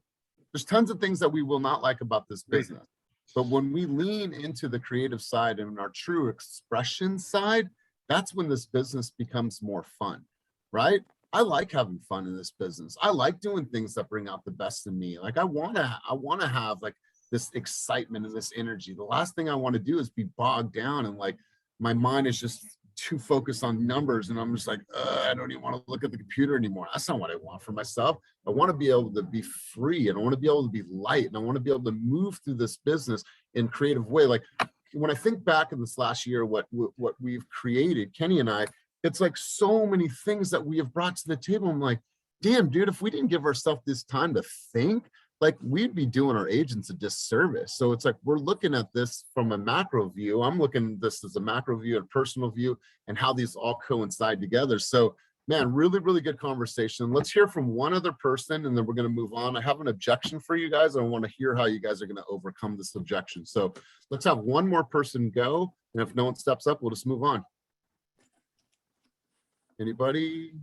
There's tons of things that we will not like about this business. But when we lean into the creative side and our true expression side, that's when this business becomes more fun, right? I like having fun in this business. I like doing things that bring out the best in me. Like I want to have like this excitement and this energy. The last thing I want to do is be bogged down and like my mind is just too focused on numbers, and I'm just like, I don't even want to look at the computer anymore. That's not what I want for myself. I want to be able to be free, and I want to be able to be light, and I want to be able to move through this business in a creative way. Like when I think back in this last year, what we've created, Kenny and I, it's like so many things that we have brought to the table. I'm like, damn, dude, if we didn't give ourselves this time to think, like we'd be doing our agents a disservice. So it's like, we're looking at this from a macro view. I'm looking at this as a macro view and personal view and how these all coincide together. So man, really, really good conversation. Let's hear from one other person and then we're going to move on. I have an objection for you guys. I want to hear how you guys are going to overcome this objection. So let's have one more person go. And if no one steps up, we'll just move on. Anybody?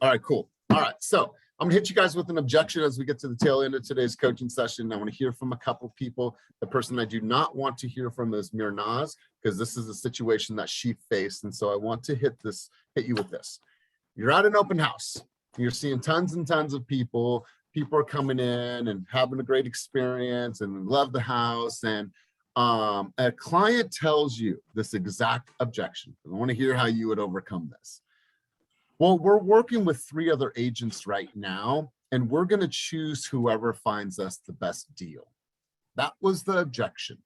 All right, cool. All right. So I'm gonna hit you guys with an objection as we get to the tail end of today's coaching session. I want to hear from a couple people. The person I do not want to hear from is Mirnaz, because this is a situation that she faced. And so I want to hit you with this. You're at an open house. You're seeing tons and tons of people. People are coming in and having a great experience and love the house. And a client tells you this exact objection. I want to hear how you would overcome this. Well, we're working with 3 other agents right now, and we're going to choose whoever finds us the best deal. That was the objection.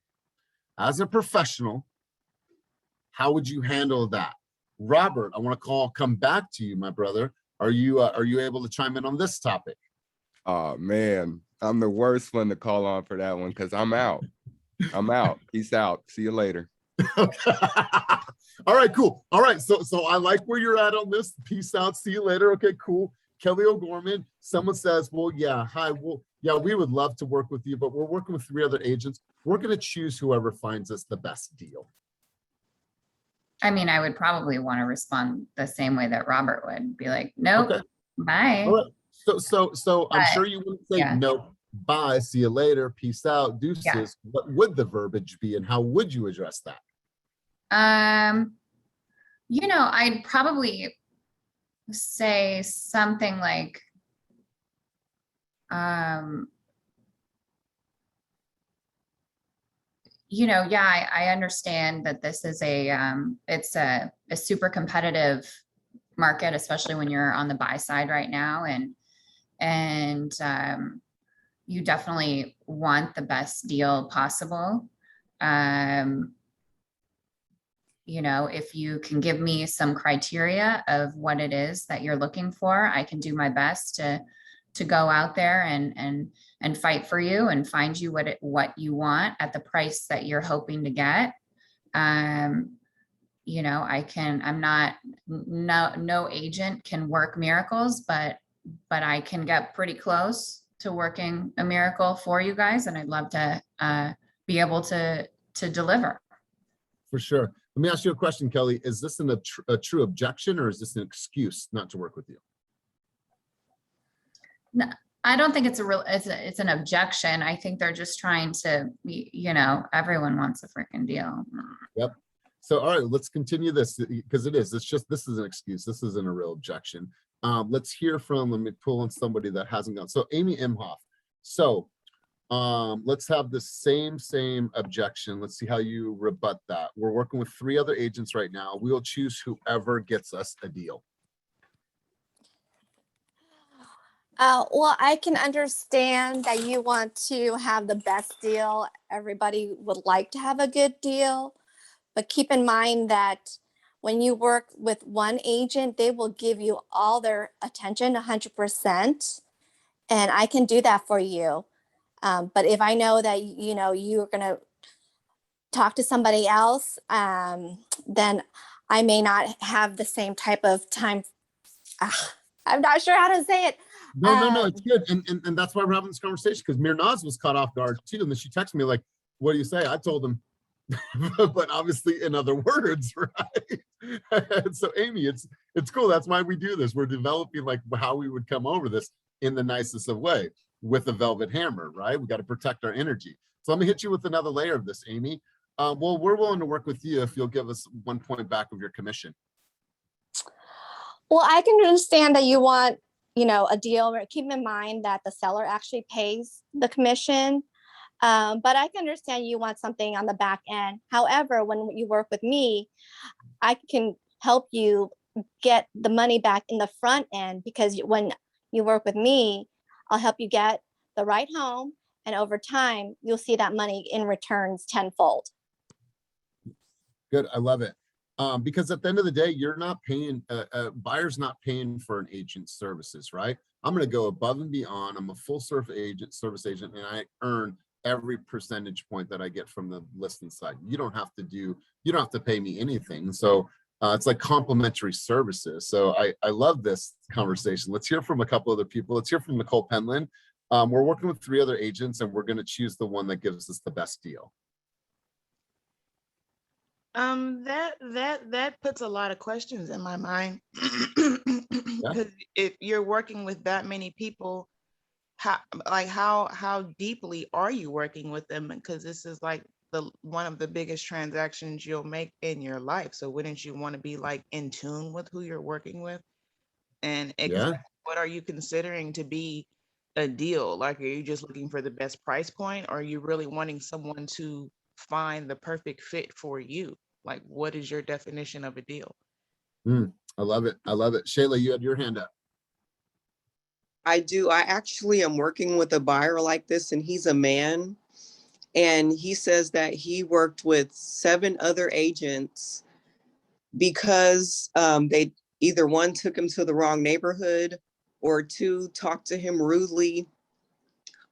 As a professional, how would you handle that? Robert, I want to come back to you, my brother. Are you able to chime in on this topic? Oh man, I'm the worst one to call on for that one because I'm out. Peace out. See you later. All right, cool. All right, so I like where you're at on this. Peace out. See you later. Okay, cool. Kelly O'Gorman, someone says, well, yeah, hi. Well, yeah, we would love to work with you, but we're working with 3 other agents. We're going to choose whoever finds us the best deal. I mean, I would probably want to respond the same way that Robert would be like, nope, okay. Bye. All right. So I'm But, sure you wouldn't say yeah. no, bye, see you later, peace out, deuces. Yeah. What would the verbiage be and how would you address that? You know, I'd probably say something like, you know, yeah, I understand that this is it's a super competitive market, especially when you're on the buy side right now. And you definitely want the best deal possible. You know, if you can give me some criteria of what it is that you're looking for, I can do my best to go out there and fight for you and find you what you want at the price that you're hoping to get. You know, no agent can work miracles, but I can get pretty close to working a miracle for you guys. And I'd love to be able to deliver. For sure. Let me ask you a question, Kelly. Is this a true objection or is this an excuse not to work with you? No, I don't think it's an objection. I think they're just trying to, you know, everyone wants a freaking deal. Yep. So, all right, let's continue this because this is an excuse. This isn't a real objection. Let's hear from, let me pull on somebody that hasn't gone. So Amy Imhoff. So let's have the same objection. Let's see how you rebut that. We're working with 3 other agents right now. We will choose whoever gets us a deal. Well, I can understand that you want to have the best deal. Everybody would like to have a good deal, but keep in mind that when you work with one agent, they will give you all their attention 100%. And I can do that for you. But if I know that, you know, you're going to talk to somebody else, then I may not have the same type of time. I'm not sure how to say it. No, it's good. And that's why we're having this conversation because Mirnaz was caught off guard too. And then she texted me like, what do you say? I told him, but obviously in other words, right? So Amy, it's cool. That's why we do this. We're developing like how we would come over this in the nicest of way with a velvet hammer, right? We got to protect our energy. So let me hit you with another layer of this, Amy. Well, we're willing to work with you if you'll give us 1 point back of your commission. Well, I can understand that you want, you know, a deal. Keep in mind that the seller actually pays the commission. But I can understand you want something on the back end. However, when you work with me, I can help you get the money back in the front end because when you work with me, I'll help you get the right home. And over time, you'll see that money in returns tenfold. Good. I love it. Because at the end of the day, you're not paying, buyer's not paying for an agent's services, right? I'm going to go above and beyond. I'm a full service agent, and I earn every percentage point that I get from the listing side. You don't have to pay me anything. So it's like complimentary services. So I love this conversation. Let's hear from a couple other people. Let's hear from Nicole Penland. We're working with 3 other agents and we're going to choose the one that gives us the best deal. That puts a lot of questions in my mind. Because if you're working with that many people, how deeply are you working with them? Because this is like one of the biggest transactions you'll make in your life. So wouldn't you want to be like in tune with who you're working with? And what are you considering to be a deal? Like, are you just looking for the best price point? Or are you really wanting someone to find the perfect fit for you? Like, what is your definition of a deal? I love it. I love it. Shayla, you had your hand up. I do. I actually am working with a buyer like this, and he's a man. And he says that he worked with 7 other agents because they either 1 took him to the wrong neighborhood or 2 talked to him rudely.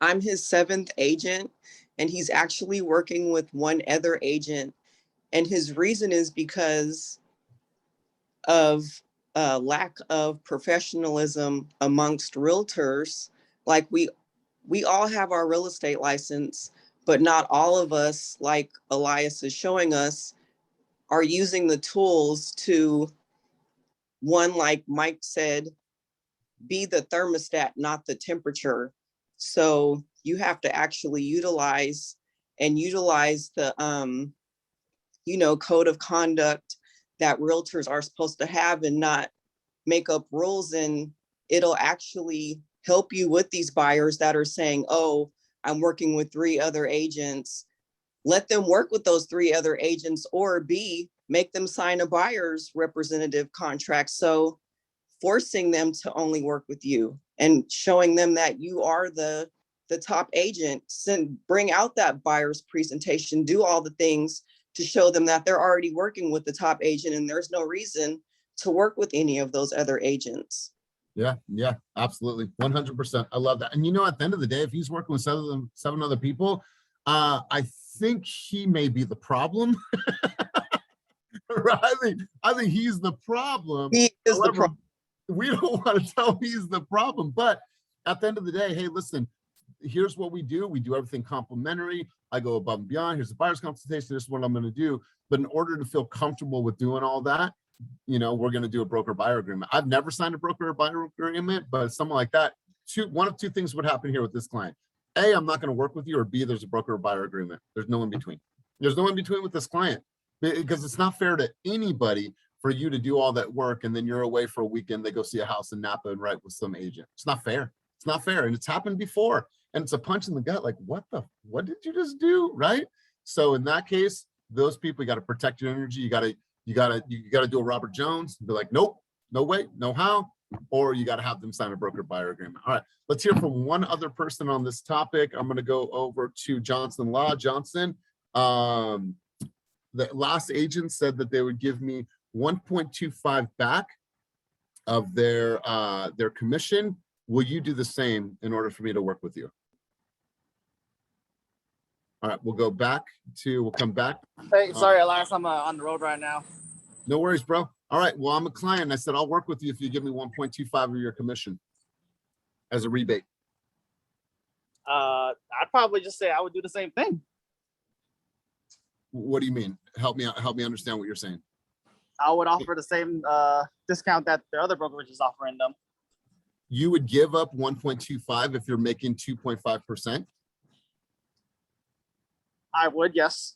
I'm his 7th agent, and he's actually working with 1 other agent. And his reason is because of lack of professionalism amongst realtors. Like we all have our real estate license, but not all of us, like Elias is showing us, are using the tools to, one, like Mike said, be the thermostat, not the temperature. So you have to actually utilize the, code of conduct that realtors are supposed to have and not make up rules. And it'll actually help you with these buyers that are saying, oh, I'm working with 3 other agents. Let them work with those 3 other agents, or B, make them sign a buyer's representative contract. So forcing them to only work with you and showing them that you are the top agent, bring out that buyer's presentation, do all the things to show them that they're already working with the top agent and there's no reason to work with any of those other agents. Yeah, absolutely. 100%. I love that. And you know, at the end of the day, if he's working with 7 other people, I think he may be the problem. Right? I think he's the problem. He is However, the problem. We don't want to tell him he's the problem, but at the end of the day, hey, listen, here's what we do. We do everything complimentary. I go above and beyond. Here's the buyer's consultation. This is what I'm going to do. But in order to feel comfortable with doing all that, we're going to do a broker buyer agreement. I've never signed a broker buyer agreement, but something like that, one of 2 things would happen here with this client. A, I'm not going to work with you, or B, there's a broker buyer agreement. There's no in between. There's no in between with this client, because it's not fair to anybody for you to do all that work and then you're away for a weekend, they go see a house in Napa and write with some agent. It's not fair. It's not fair. And it's happened before. And it's a punch in the gut. Like, what did you just do? Right? So in that case, those people, you got to protect your energy. You got to do a Robert Jones and be like, nope, no way, no how. Or you got to have them sign a broker buyer agreement. All right, let's hear from one other person on this topic. I'm going to go over to Johnson Law. Johnson, the last agent said that they would give me 1.25 back of their commission. Will you do the same in order for me to work with you? All right, we'll come back. Hey, sorry, Elias, I'm on the road right now. No worries, bro. All right, well, I'm a client. I said, I'll work with you if you give me 1.25 of your commission as a rebate. I'd probably just say I would do the same thing. What do you mean? Help me understand what you're saying. I would offer the same discount that the other brokerage is offering them. You would give up 1.25 if you're making 2.5%? I would, yes.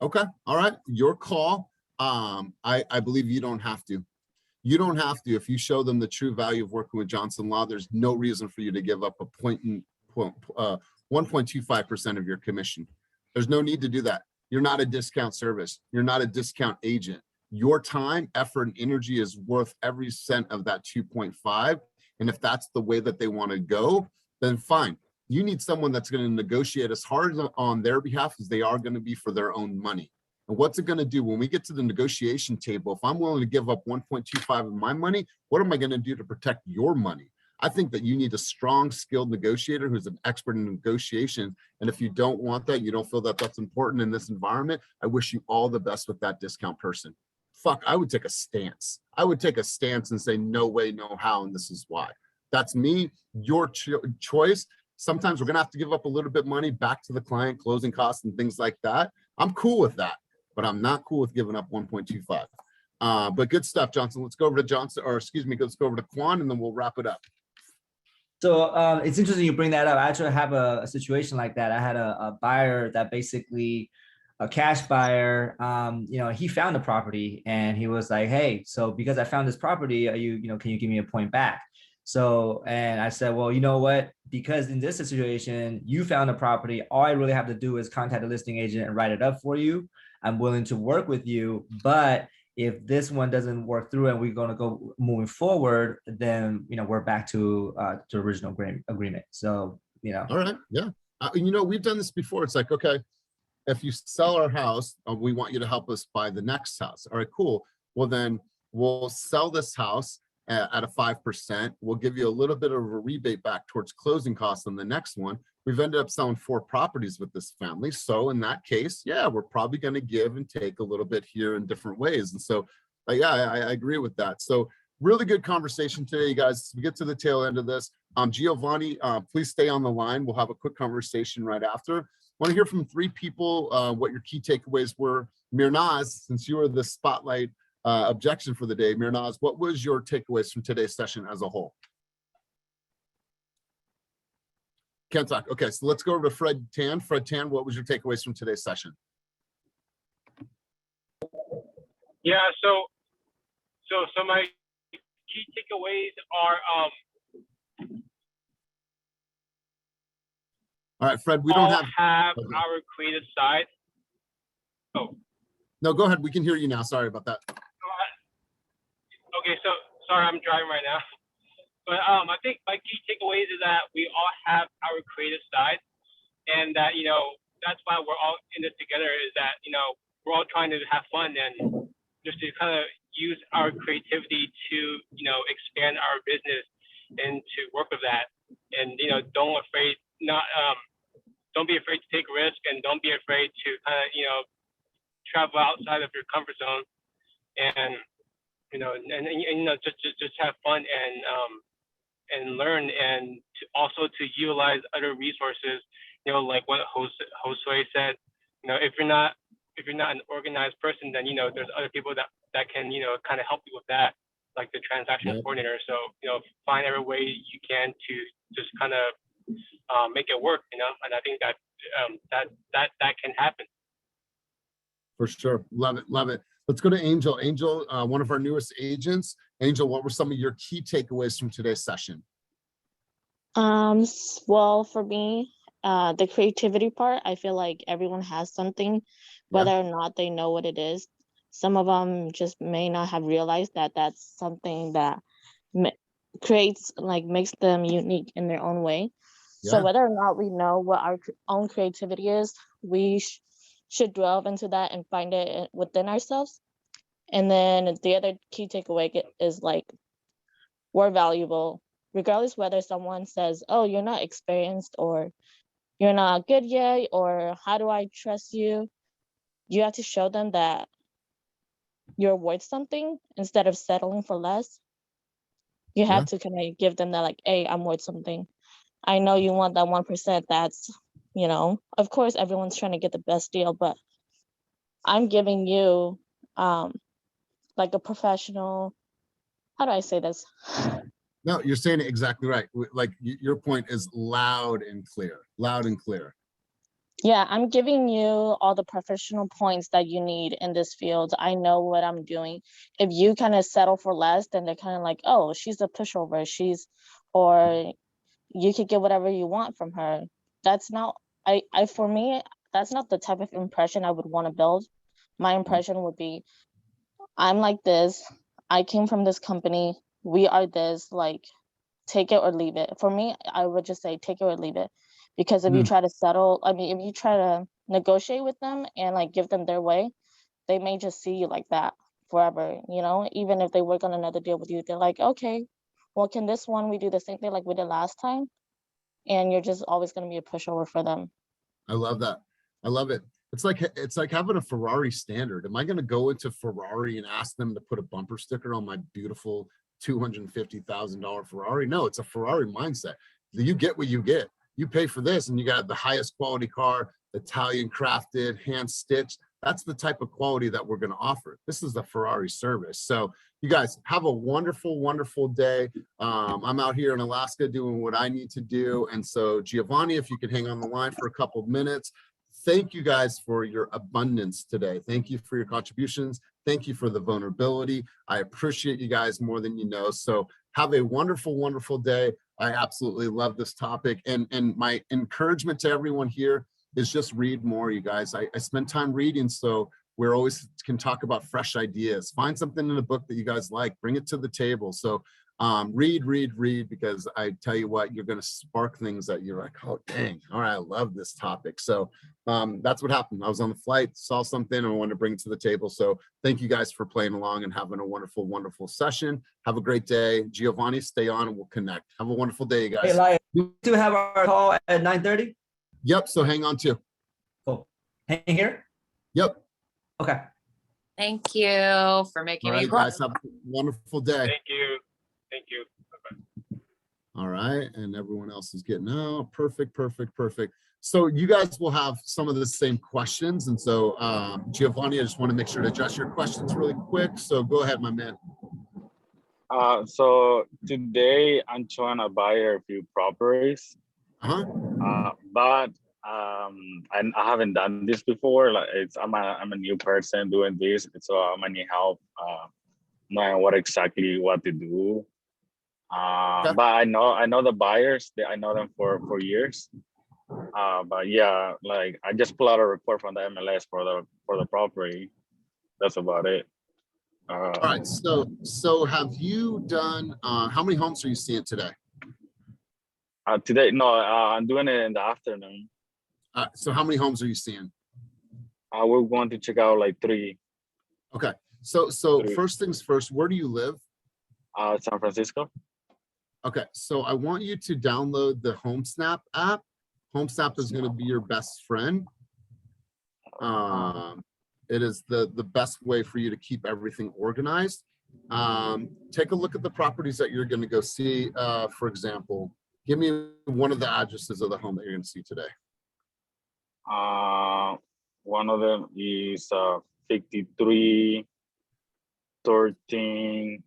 Okay, all right, your call. I believe you don't have to. You don't have to. If you show them the true value of working with Johnson Law, there's no reason for you to give up 1.25% of your commission. There's no need to do that. You're not a discount service. You're not a discount agent. Your time, effort, and energy is worth every cent of that 2.5. And if that's the way that they want to go, then fine. You need someone that's going to negotiate as hard on their behalf as they are going to be for their own money. And what's it going to do when we get to the negotiation table? If I'm willing to give up 1.25 of my money, what am I going to do to protect your money? I think that you need a strong, skilled negotiator who's an expert in negotiation. And if you don't want that, you don't feel that that's important in this environment, I wish you all the best with that discount person. Fuck, I would take a stance. I would take a stance and say, no way, no how, and this is why. That's me, your choice. Sometimes we're going to have to give up a little bit of money back to the client, closing costs and things like that. I'm cool with that, but I'm not cool with giving up 1.25. But good stuff, Johnson. Let's go over to Johnson, or excuse me, let's go over to Quan, and then we'll wrap it up. So it's interesting you bring that up. I actually have a situation like that. I had a buyer that basically, a cash buyer, he found a property and he was like, hey, so because I found this property, can you give me a point back? So, and I said, well, you know what? Because in this situation, you found a property, all I really have to do is contact the listing agent and write it up for you. I'm willing to work with you, but if this one doesn't work through and we're going to go moving forward, then, we're back to original agreement. So, All right. Yeah. We've done this before. It's like, okay, if you sell our house, we want you to help us buy the next house. All right, cool. Well, then we'll sell this house at a 5%. We'll give you a little bit of a rebate back towards closing costs on the next one. We've ended up selling 4 properties with this family. So in that case, yeah, we're probably going to give and take a little bit here in different ways. And so, yeah, I agree with that. So really good conversation today, you guys. We get to the tail end of this. Giovanni, please stay on the line. We'll have a quick conversation right after. I want to hear from 3 people what your key takeaways were. Mirnaz, since you were the spotlight objection for the day, Mirnaz, what was your takeaways from today's session as a whole? Can't talk. Okay, so let's go over to Fred Tan. Fred Tan, what was your takeaways from today's session? Yeah, so my key takeaways are All right, Fred, we don't have okay. our creative side. Oh. No, go ahead. We can hear you now. Sorry about that. Okay, so sorry, I'm driving right now. But I think my key takeaways is that we all have our creative side, and that that's why we're all in this together. Is that we're all trying to have fun and just to kind of use our creativity to expand our business and to work with that. And don't be afraid to take risks, and don't be afraid to kind of travel outside of your comfort zone, and just have fun and learn, and also to utilize other resources, like what Josue said. If you're not an organized person, then there's other people that can kind of help you with that, like the transaction coordinator. So find every way you can to just kind of make it work, and I think that that can happen. For sure. Love it. Love it. Let's go to Angel. Angel, one of our newest agents. Angel, what were some of your key takeaways from today's session? Well, for me, the creativity part, I feel like everyone has something, whether or not they know what it is. Some of them just may not have realized that that's something that makes them unique in their own way. So whether or not we know what our own creativity is, we should delve into that and find it within ourselves. And then the other key takeaway is like, we're valuable, regardless whether someone says, oh, you're not experienced, or you're not good yet, or how do I trust you? You have to show them that you're worth something instead of settling for less. You have to kind of give them that, like, hey, I'm worth something. I know you want that 1%. That's, of course, everyone's trying to get the best deal, but I'm giving you like a professional, how do I say this? No, you're saying it exactly right. Like your point is loud and clear, loud and clear. Yeah, I'm giving you all the professional points that you need in this field. I know what I'm doing. If you kind of settle for less, then they're kind of like, oh, she's a pushover. Or you could get whatever you want from her. That's not, for me, that's not the type of impression I would want to build. My impression would be, I'm like this. I came from this company. We are this, like, take it or leave it. For me, I would just say take it or leave it. Because if you try to settle, if you try to negotiate with them and like give them their way, they may just see you like that forever, even if they work on another deal with you, they're like, okay, well, can this one, we do the same thing like we did last time? And you're just always going to be a pushover for them. I love that. I love it. It's like having a Ferrari standard. Am I going to go into Ferrari and ask them to put a bumper sticker on my beautiful $250,000 Ferrari? No, it's a Ferrari mindset. You get what you get. You pay for this and you got the highest quality car, Italian crafted, hand stitched. That's the type of quality that we're going to offer. This is the Ferrari service. So you guys have a wonderful, wonderful day. I'm out here in Alaska doing what I need to do. And so Giovanni, if you could hang on the line for a couple of minutes. Thank you guys for your abundance today. Thank you for your contributions. Thank you for the vulnerability. I appreciate you guys more than you know. So have a wonderful, wonderful day. I absolutely love this topic. And my encouragement to everyone here is just read more, you guys. I spend time reading, so we're always can talk about fresh ideas. Find something in a book that you guys like, bring it to the table. So read, because I tell you what, you're going to spark things that you're like, oh, dang, all right, I love this topic. So that's what happened. I was on the flight, saw something, and I wanted to bring it to the table. So thank you guys for playing along and having a wonderful, wonderful session. Have a great day. Giovanni, stay on and we'll connect. Have a wonderful day, you guys. Hey, Elias, we do have our call at 9:30? Yep, so hang on too. Cool. Hang here? Yep. Okay. Thank you for making me. All right, guys, have a wonderful day. Thank you. Thank you. Bye-bye. All right, and everyone else is getting out. Perfect. So you guys will have some of the same questions. And so Giovanni, I just want to make sure to address your questions really quick. So go ahead, my man. So today I'm trying to buy a few properties. But I haven't done this before. Like I'm a new person doing this, so I'm gonna need help knowing what to do. But I know the buyers. I know them for years. But yeah, like I just pull out a report from the MLS for the property. That's about it. All right. So have you done? How many homes are you seeing today? Today, no, I'm doing it in the afternoon. So how many homes are you seeing? We're going to check out like 3. Okay. So 3. First things first, where do you live? San Francisco. Okay. So I want you to download the HomeSnap app. HomeSnap is going to be your best friend. It is the best way for you to keep everything organized. Take a look at the properties that you're going to go see. For example, give me one of the addresses of the home that you're going to see today. One of them is 5313.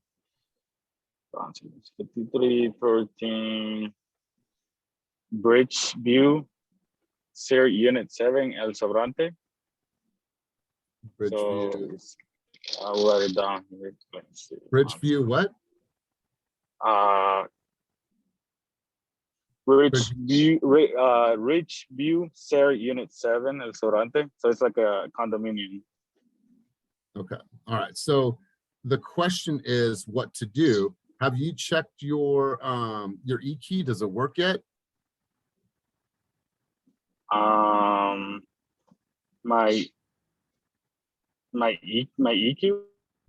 5313 Bridge View, Sir Unit 7, El Sobrante. Bridgeview. I'll write it down here. Let's see. Bridgeview, what? Ridge View, Sir Unit 7, El Sobrante. So it's like a condominium. Okay. All right. So the question is what to do. Have you checked your e-key? Does it work yet? My e-key?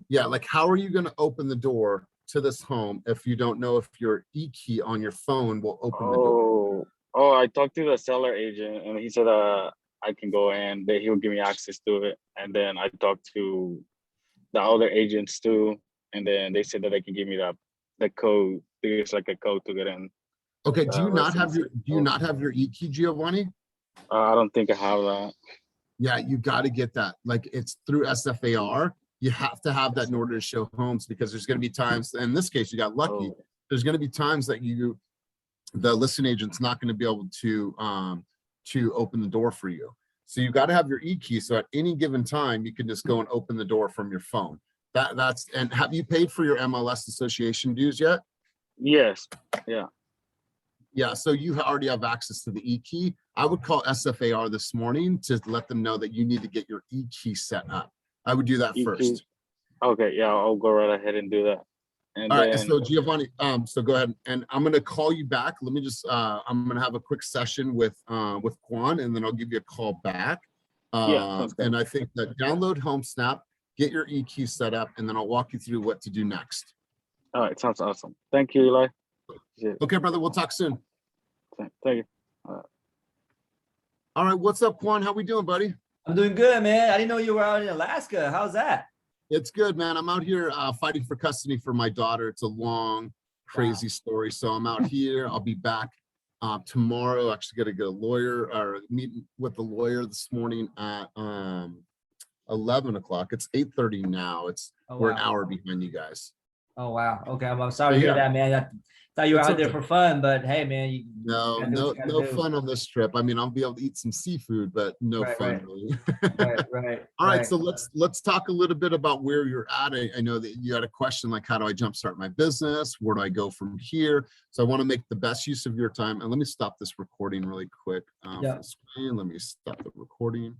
Yeah, like how are you going to open the door to this home if you don't know if your e-key on your phone will open the door? Oh, I talked to the seller agent and he said I can go in, that he'll give me access to it. And then I talked to the other agents too, and then they said that they can give me the code. There's like a code to get in. Okay, do you not have your e-key, Giovanni? I don't think I have that. Yeah, you got to get that. Like it's through SFAR. You have to have that in order to show homes, because there's going to be times, in this case, you got lucky. There's going to be times that the listing agent's not going to be able to open the door for you. So you got to have your e-key. So at any given time, you can just go and open the door from your phone. And have you paid for your MLS association dues yet? Yes. Yeah. Yeah. So you already have access to the e-key. I would call SFAR this morning to let them know that you need to get your e-key set up. I would do that first. Okay. Yeah. I'll go right ahead and do that. And all right. So Giovanni, so go ahead, and I'm going to call you back. Let me just, I'm going to have a quick session with Quan, and then I'll give you a call back. And I think that download HomeSnap, get your e-key set up, and then I'll walk you through what to do next. All right. Sounds awesome. Thank you, Eli. Yeah. Okay, brother. We'll talk soon. Thank you. All right. What's up, Quan? How we doing, buddy? I'm doing good, man. I didn't know you were out in Alaska. How's that? It's good, man. I'm out here fighting for custody for my daughter. It's a long, crazy story. So I'm out here. I'll be back tomorrow. Actually, got to get a lawyer or meeting with the lawyer this morning at 11 o'clock. It's 8:30 now. We're an hour behind you guys. Oh wow. Okay, I'm sorry to hear that, man. I thought you were out there for fun, but hey, man. No fun on this trip. I mean, I'll be able to eat some seafood, but no fun really. Right. All right, so let's talk a little bit about where you're at. I know that you had a question like, how do I jumpstart my business? Where do I go from here? So I want to make the best use of your time. And let me stop this recording really quick. Full screen. Let me stop the recording.